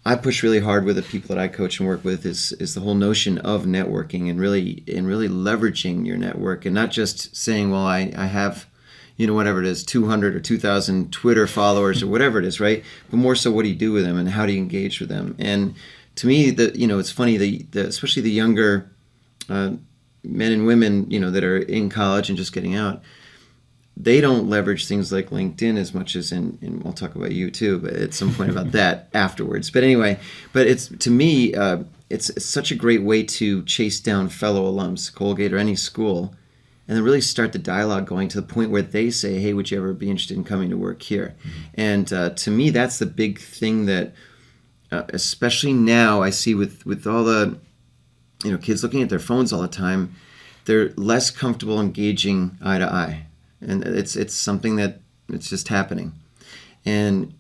B: I push really hard with the people that I coach and work with is the whole notion of networking and really leveraging your network, and not just saying, well, I have, whatever it is, 200 or 2,000 Twitter followers or whatever it is, right? But more so, what do you do with them and how do you engage with them? And to me, it's funny, especially the younger men and women, that are in college and just getting out, they don't leverage things like LinkedIn as much as and we'll talk about you too, but at some point about that afterwards. But anyway, it's, to me, it's such a great way to chase down fellow alums, Colgate or any school, and then really start the dialogue going to the point where they say, hey, would you ever be interested in coming to work here? Mm-hmm. And to me, that's the big thing that, especially now, I see with all the kids looking at their phones all the time, they're less comfortable engaging eye to eye. And it's something that it's just happening. And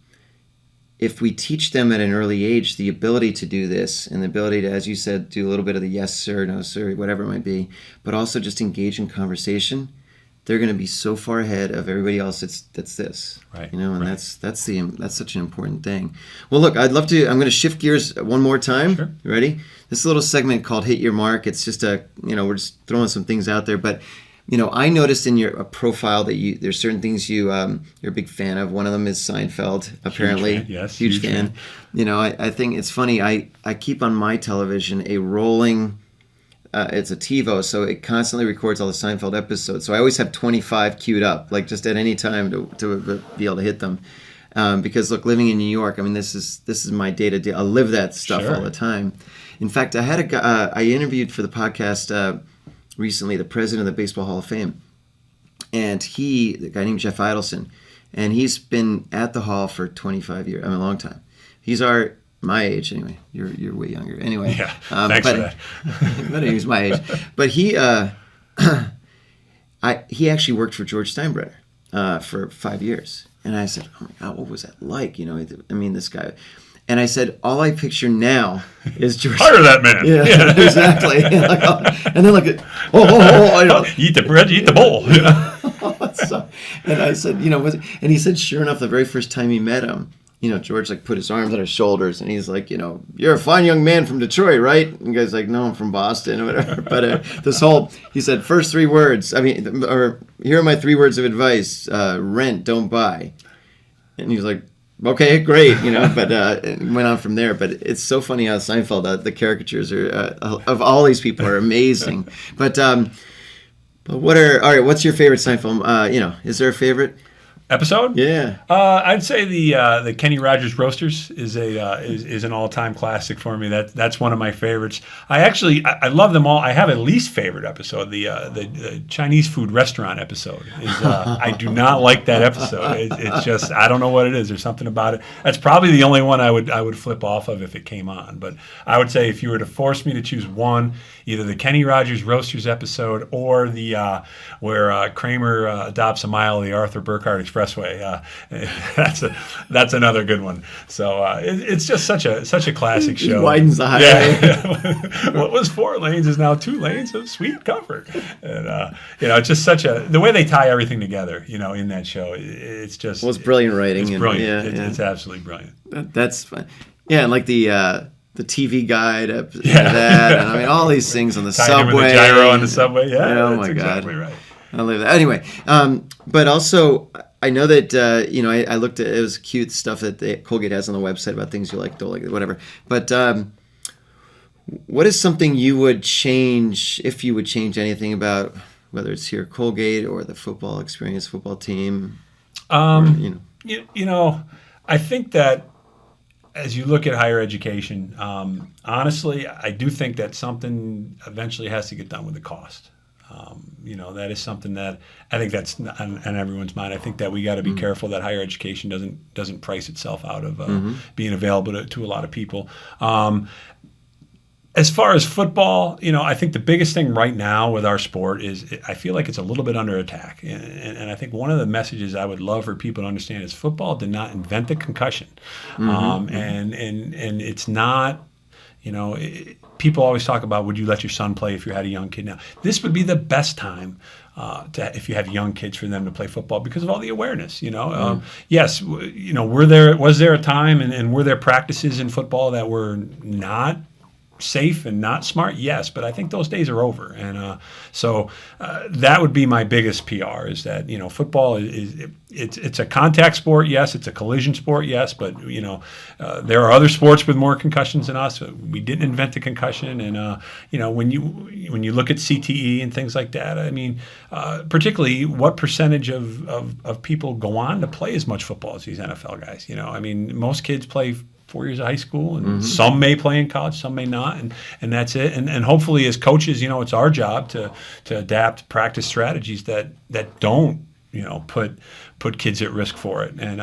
B: if we teach them at an early age the ability to do this, and the ability to, as you said, do a little bit of the yes sir, no sir, whatever it might be, but also just engage in conversation, they're going to be so far ahead of everybody else that's this.
A: Right.
B: And right. That's such an important thing. Well, look, I'm going to shift gears one more time. Sure. You ready? This is a little segment called Hit Your Mark. It's just we're just throwing some things out there, but I noticed in your profile that there's certain things you're a big fan of. One of them is Seinfeld, apparently.
A: Huge fan, yes.
B: Huge fan. I think it's funny. I keep on my television a rolling, it's a TiVo, so it constantly records all the Seinfeld episodes. So I always have 25 queued up, like just at any time to be able to hit them. Because look, living in New York, I mean, this is my day to day. I live that stuff
A: Sure.
B: all the time. In fact, I had a guy. I interviewed for the podcast recently the president of the Baseball Hall of Fame, and the guy named Jeff Idelson, and he's been at the Hall for 25 years. I mean, a long time. He's my age anyway. You're way younger anyway.
A: Yeah, thanks for that.
B: But he's my age. But he actually worked for George Steinbrenner for 5 years. And I said, oh my God, what was that like? You know, I mean, this guy. And I said, all I picture now is George.
A: Hire that man.
B: Yeah, exactly. And then you know.
A: Eat the bread, eat the bowl.
B: And I said, you know, and he said, sure enough, the very first time he met him, you know, George like put his arms on his shoulders and he's like, you know, you're a fine young man from Detroit, right? And the guy's like, no, I'm from Boston or whatever. But he said, first 3 words, or here are my 3 words of advice, rent, don't buy. And he was like, okay, great, you know, but it went on from there. But it's so funny how Seinfeld, the caricatures of all these people are amazing. But what's your favorite Seinfeld? You know, is there a favorite
A: episode?
B: Yeah.
A: I'd say the Kenny Rogers Roasters is an all-time classic for me. That's one of my favorites. I love them all. I have a least favorite episode, the Chinese food restaurant episode. I do not like that episode. It's just, I don't know what it is. There's something about it. That's probably the only one I would flip off of if it came on. But I would say if you were to force me to choose one, either the Kenny Rogers Roasters episode or the where Kramer adopts a mile of the Arthur Burkhardt Expressway. That's another good one. So it's just such a classic show.
B: It widens the highway.
A: Yeah. What was 4 lanes is now 2 lanes of sweet comfort. And you know, it's just the way they tie everything together. You know, in that show, it's just
B: it's brilliant writing.
A: It's brilliant. It's absolutely brilliant.
B: That's fun. Yeah, and like the TV guide, that, and I mean all these things on the subway.
A: With the gyro on the subway. Yeah,
B: oh
A: that's
B: my
A: exactly
B: God.
A: Right.
B: I love that. Anyway, but also I know that you know I looked at it was cute stuff that Colgate has on the website about things you like, don't like, whatever. But what is something you would change if you would change anything about whether it's here at Colgate or the football experience, football team? You
A: know, I think that as you look at higher education, honestly, I do think that something eventually has to get done with the cost. You know, that is something that I think that's on everyone's mind. I think that we got to be careful that higher education doesn't price itself out of being available to a lot of people. As far as football, you know, I think the biggest thing right now with our sport is I feel like it's a little bit under attack. And I think one of the messages I would love for people to understand is football did not invent the concussion. And it's not, you know, people always talk about, would you let your son play if you had a young kid now? This would be the best time if you have young kids for them to play football because of all the awareness, you know. Yes, you know, was there a time and were there practices in football that were not safe and not smart? Yes, but I think those days are over. And so that would be my biggest PR is that, you know, football it's a contact sport. Yes, it's a collision sport. Yes, but, you know, there are other sports with more concussions than us. We didn't invent the concussion. And, you know, when you look at CTE and things like that, I mean, particularly what percentage of people go on to play as much football as these NFL guys? You know, I mean, most kids play 4 years of high school, and some may play in college, some may not, and that's it. And hopefully, as coaches, you know, it's our job to adapt practice strategies that don't, you know, put kids at risk for it. And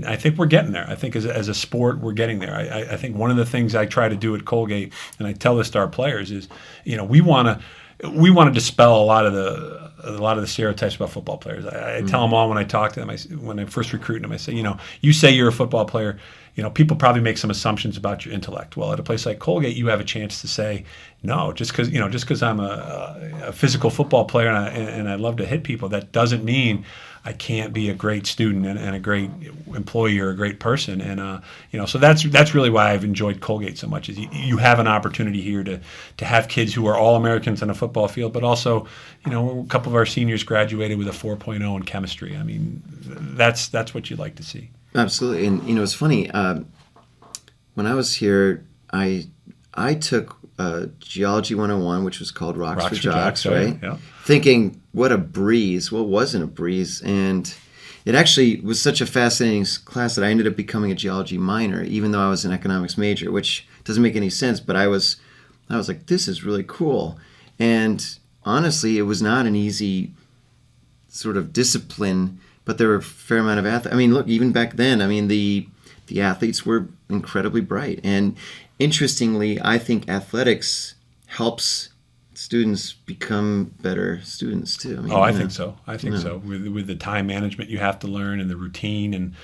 A: I think we're getting there. I think as a sport, we're getting there. I think one of the things I try to do at Colgate, and I tell this to our players, is, you know, we want to dispel a lot of the stereotypes about football players. I tell them all when I talk to them. When I first recruit them, I say, you know, you say you're a football player. You know, people probably make some assumptions about your intellect. Well, at a place like Colgate, you have a chance to say, no, just because I'm a physical football player and I love to hit people, that doesn't mean I can't be a great student and a great employee or a great person. And you know, so that's really why I've enjoyed Colgate so much. Is you have an opportunity here to have kids who are all Americans on a football field, but also, you know, a couple of our seniors graduated with a 4.0 in chemistry. I mean, that's what you'd like to see.
B: Absolutely. And, you know, it's funny. When I was here, I took Geology 101, which was called Rocks for Jocks, right?
A: Yeah.
B: Thinking, what a breeze. Well, it wasn't a breeze. And it actually was such a fascinating class that I ended up becoming a geology minor, even though I was an economics major, which doesn't make any sense. But I was like, this is really cool. And honestly, it was not an easy sort of discipline, but there were a fair amount of athletes. I mean, look, even back then, I mean, the athletes were incredibly bright. And interestingly, I think athletics helps students become better students too. I mean,
A: I think so. I think so. With the time management you have to learn and the routine, and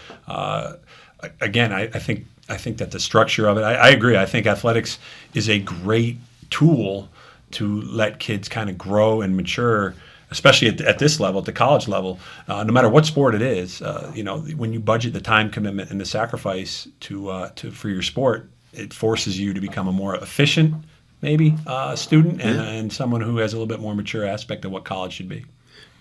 A: again, I think that the structure of it. I agree. I think athletics is a great tool to let kids kind of grow and mature, especially at this level, at the college level. No matter what sport it is, when you budget the time commitment and the sacrifice for your sport, it forces you to become a more efficient, maybe, student and someone who has a little bit more mature aspect of what college should be.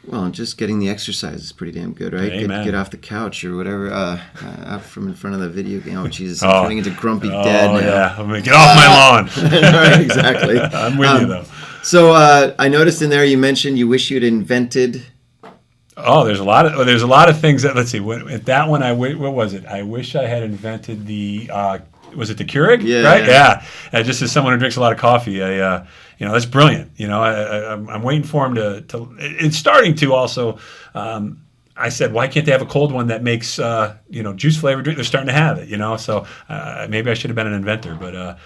B: Well, and just getting the exercise is pretty damn good, right? Get off the couch or whatever, out from in front of the video game. Oh, Jesus, I'm turning into grumpy dad now.
A: Yeah, I'm gonna get off my lawn.
B: Right, exactly.
A: I'm with you, though.
B: So I noticed in there you mentioned you wish you'd invented...
A: Oh, there's a lot of things that, let's see, at that one, what was it? I wish I had invented the... was it the Keurig?
B: Yeah.
A: Right? Yeah. Just as someone who drinks a lot of coffee, that's brilliant. I'm waiting for him to. It's starting to also. I said, why can't they have a cold one that makes juice flavored drink? They're starting to have it. So maybe I should have been an inventor, but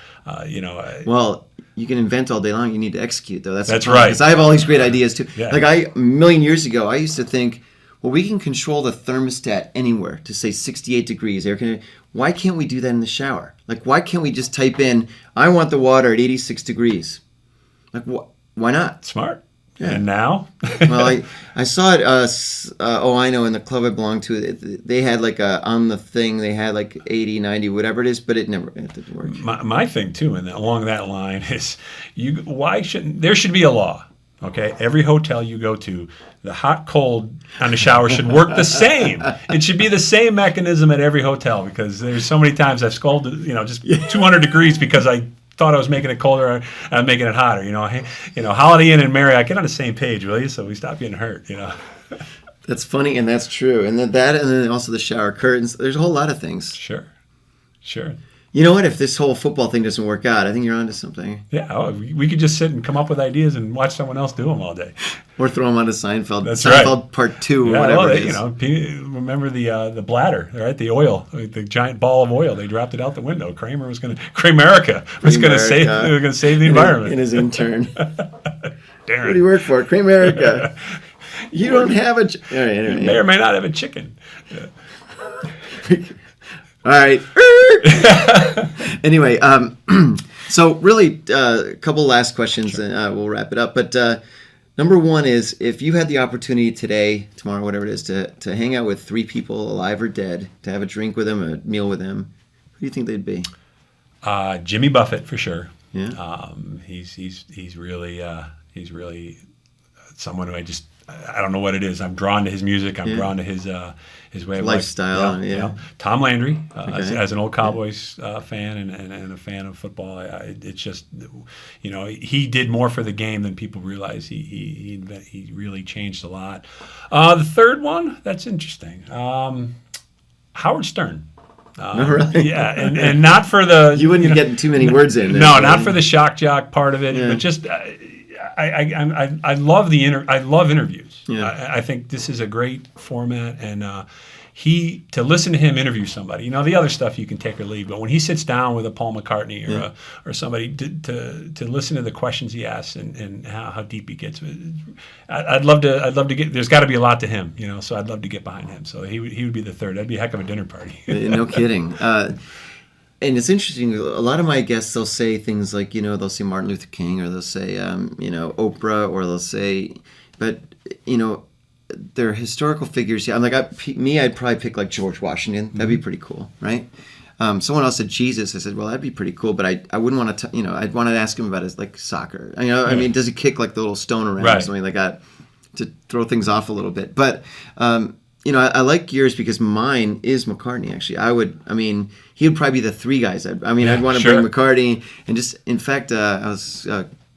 B: Well, you can invent all day long. You need to execute, though. That's
A: right.
B: Because I have all these great ideas too.
A: Yeah.
B: Like a million years ago, I used to think, well, we can control the thermostat anywhere to say 68 degrees. Why can't we do that in the shower? Like, why can't we just type in, I want the water at 86 degrees? Like, why not?
A: Smart.
B: Yeah.
A: And now?
B: Well, I saw it, I know, in the club I belonged to, they had like on the thing, they had like 80, 90, whatever it is, but it didn't work.
A: My thing, too, and along that line is, there should be a law. Okay, every hotel you go to, the hot, cold on the shower should work the same. It should be the same mechanism at every hotel, because there's so many times I've scolded, just 200 degrees because I thought I was making it colder or I'm making it hotter. Holiday Inn and Marriott, get on the same page, will you? So we stop getting hurt.
B: That's funny, and that's true. And then also the shower curtains. There's a whole lot of things.
A: Sure.
B: You know what? If this whole football thing doesn't work out, I think you're onto something.
A: Yeah, we could just sit and come up with ideas and watch someone else do them all day.
B: Or throw them onto Seinfeld.
A: That's
B: Seinfeld
A: right.
B: Part 2 or whatever it is.
A: Remember the bladder, right? The oil, the giant ball of oil. They dropped it out the window. Kramerica was going to save the environment.
B: In his intern.
A: Darren.
B: What do you work for? Kramerica. You don't have a... All right, anyway.
A: You may or may not have a chicken. Yeah.
B: All right. Anyway, so really a couple last questions, and we'll wrap it up. But number one is, if you had the opportunity today, tomorrow, whatever it is, to hang out with 3 people, alive or dead, to have a drink with them, a meal with them, who do you think they'd be?
A: Jimmy Buffett, for sure.
B: Yeah.
A: He's really someone who I don't know what it is. I'm drawn to his music. I'm drawn to his way of
B: lifestyle.
A: life. Tom Landry, as an old Cowboys fan and a fan of football, it's just, he did more for the game than people realize. He really changed a lot. The third one, that's interesting. Howard Stern.
B: Really?
A: Yeah, and not for the...
B: You wouldn't be getting too many words in.
A: No, not for the shock jock part of it, but just... I love I love interviews.
B: Yeah.
A: I think this is a great format, and to listen to him interview somebody. The other stuff you can take or leave, but when he sits down with a Paul McCartney or somebody to listen to the questions he asks and how deep he gets, I'd love to get. There's got to be a lot to him, So I'd love to get behind him. So he would be the third. That'd be a heck of a dinner party.
B: No kidding. And it's interesting, a lot of my guests, they'll say things like, they'll say Martin Luther King, or they'll say, Oprah, or they'll say, but, they're historical figures. Yeah, I'm like, I'd probably pick like George Washington. That'd be pretty cool, right? Someone else said Jesus. I said, well, that'd be pretty cool, but I wouldn't want to, I'd want to ask him about his like soccer. I mean, does he kick like the little stone around or something like that to throw things off a little bit? But, I like yours because mine is McCartney, actually. He would probably be the 3 guys. I'd want to bring McCartney. And just, in fact, I was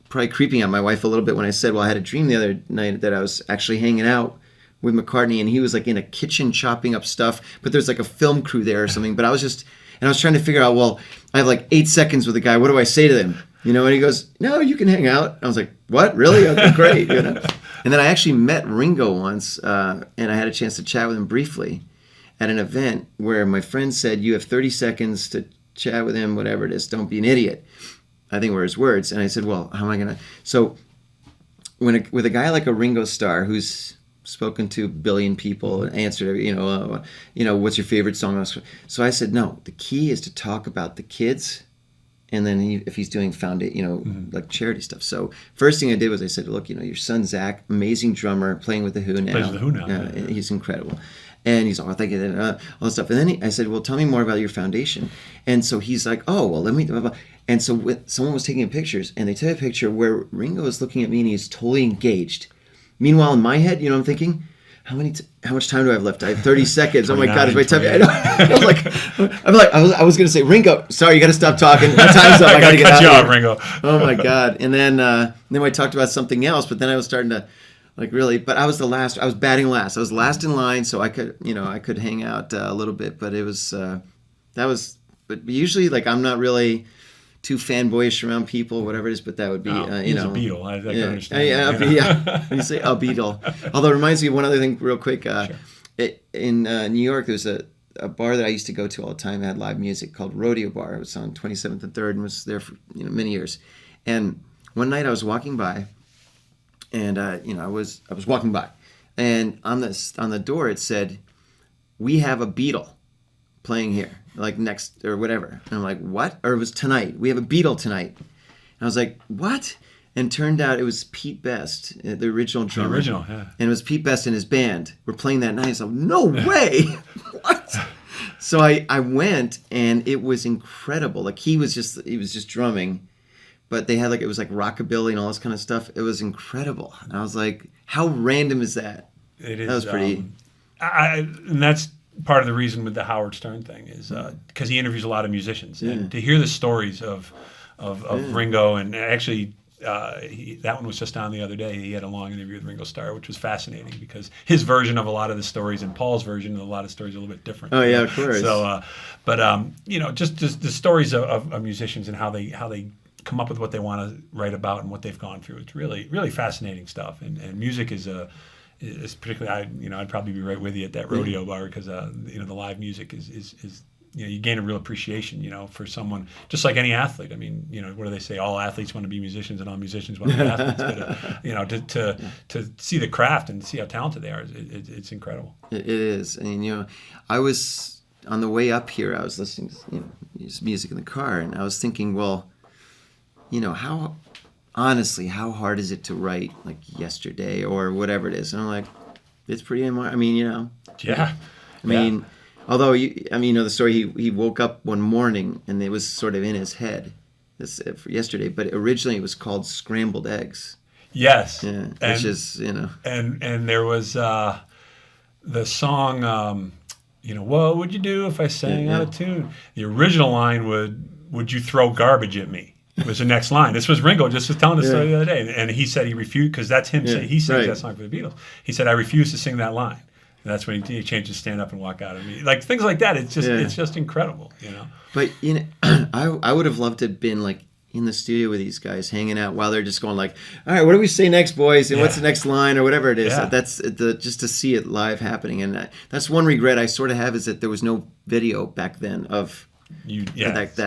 B: probably creeping on my wife a little bit when I said, well, I had a dream the other night that I was actually hanging out with McCartney, and he was like in a kitchen chopping up stuff, but there's like a film crew there or something. But I was trying to figure out, well, I have like 8 seconds with a guy. What do I say to them? You know, and he goes, no, you can hang out. I was like, what? Really? Okay, great. You know? And then I actually met Ringo once, and I had a chance to chat with him briefly at an event where my friend said, you have 30 seconds to chat with him, whatever it is. Don't be an idiot. I think were his words. And I said, well, how am I going to? So with a guy like a Ringo Starr, who's spoken to a billion people and answered, what's your favorite song? So I said, no, the key is to talk about the kids. And then if he's doing like charity stuff. So first thing I did was I said, look, your son Zach, amazing drummer, playing with the Who now.
A: Plays with the Who now.
B: He's incredible. And he's all thank you, all this stuff. And then I said, well, tell me more about your foundation. And so he's like, oh, well, let me. Blah, blah. And so someone was taking pictures, and they took a picture where Ringo is looking at me, and he's totally engaged. Meanwhile, in my head, I'm thinking, how much time do I have left? I have 30 seconds. Oh my God, is my time? I was going to say, Ringo, sorry, you got to stop talking. My time's up. I got to get out of here.
A: Ringo.
B: Oh my God. And then I talked about something else, but then I was starting to really, but I was I was batting last. I was last in line, so I could hang out a little bit, but it was, but usually I'm not really too fanboyish around people, whatever it is, but that would be,
A: he's a Beatle. I can understand.
B: Yeah. When you say a Beatle. Although it reminds me of one other thing real quick. Sure. In New York, there's a bar that I used to go to all the time. It had live music called Rodeo Bar. It was on 27th and 3rd and was there for many years. And one night I was walking by, and I was walking by, and on the door it said, "We have a Beatle playing here, like next or whatever." And I'm like, "What?" Or it was tonight. "We have a Beatle tonight." And I was like, "What?" And turned out it was Pete Best, the original drummer.
A: The original, yeah.
B: And it was Pete Best and his band were playing that night. So no way, what? So I went, and it was incredible. Like he was just drumming, but they had it was like rockabilly and all this kind of stuff. It was incredible. And I was like, how random is that?
A: It is.
B: That was pretty.
A: And that's part of the reason with the Howard Stern thing is because he interviews a lot of musicians, and to hear the stories of Ringo, and actually that one was just on the other day. He had a long interview with Ringo Starr, which was fascinating because his version of a lot of the stories and Paul's version of a lot of stories are a little bit different.
B: Oh yeah, of course.
A: So, just the stories of musicians and how they come up with what they want to write about and what they've gone through. It's really, really fascinating stuff. And music is particularly, I'd probably be right with you at that rodeo bar because the live music is you gain a real appreciation, for someone just like any athlete. I mean, what do they say? All athletes want to be musicians, and all musicians want to be athletes. But to see the craft and see how talented they are, it's incredible. It
B: is. And I was on the way up here. I was listening to music in the car, and I was thinking, well, how hard is it to write like Yesterday or whatever it is? And I'm like, it's pretty.
A: Yeah.
B: Although the story, he woke up one morning and it was sort of in his head. This for Yesterday, but originally it was called Scrambled Eggs.
A: Yes.
B: Yeah. Which is
A: And there was the song. What would you do if I sang out of tune? The original line would you throw garbage at me? Was the next line. This was Ringo just was telling the story the other day, and he said he refused because that's him. He sings that song for the Beatles. He said I refuse to sing that line. And that's when he changed his stand up and walk out. Like things like that. It's just incredible.
B: But I would have loved to have been like in the studio with these guys, hanging out while they're just going like, all right, what do we say next, boys? And what's the next line or whatever it is.
A: Yeah.
B: That's just to see it live happening. And that's one regret I sort of have is that there was no video back then of.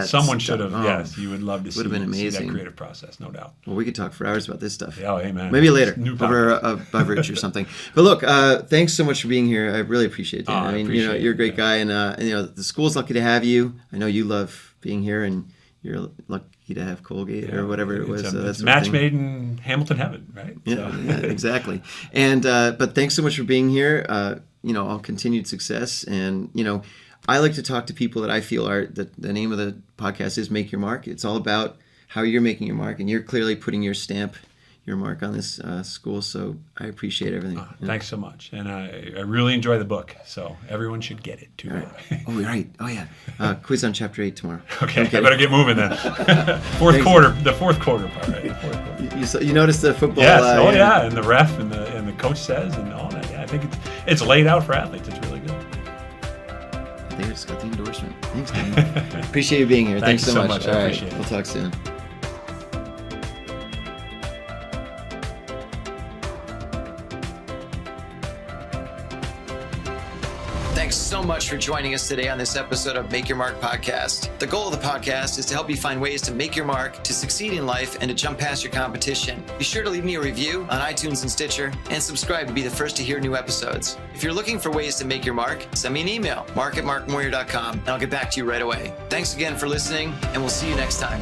A: Someone should have. Yes, you would love to see.
B: Would have been amazing.
A: See that creative process, no doubt.
B: Well, we could talk for hours about this stuff.
A: Oh, hey man.
B: Maybe later over a beverage or something. But look, thanks so much for being here. I really appreciate it.
A: I mean,
B: you're a great guy, and the school's lucky to have you. I know you love being here, and you're lucky to have Colgate or whatever it was.
A: It's a match made in Hamilton heaven, right?
B: Yeah, exactly. And but thanks so much for being here. All continued success, and I like to talk to people that I feel are the name of the podcast is Make Your Mark. It's all about how you're making your mark, and you're clearly putting your stamp, your mark on this school. So I appreciate everything.
A: Thanks so much, and I really enjoy the book. So everyone should get it too.
B: Right. Oh, right. Oh, yeah. Quiz on Chapter 8 tomorrow.
A: Okay, I better get moving then. Fourth quarter part, right?
B: You noticed the football?
A: Yes. And the ref and the coach says and all that. Yeah, think it's laid out for athletes. It's really good.
B: I think I just got the endorsement. Thanks, man. Appreciate you being here.
A: Thanks
B: so much.
A: I
B: All right,
A: appreciate it.
B: we'll talk soon.
C: Thanks so much for joining us today on this episode of Make Your Mark podcast. The goal of the podcast is to help you find ways to make your mark, to succeed in life, and to jump past your competition. Be sure to leave me a review on iTunes and Stitcher, and subscribe to be the first to hear new episodes. If you're looking for ways to make your mark, send me an email, mark@markmoyer.com, and I'll get back to you right away. Thanks again for listening, and we'll see you next time.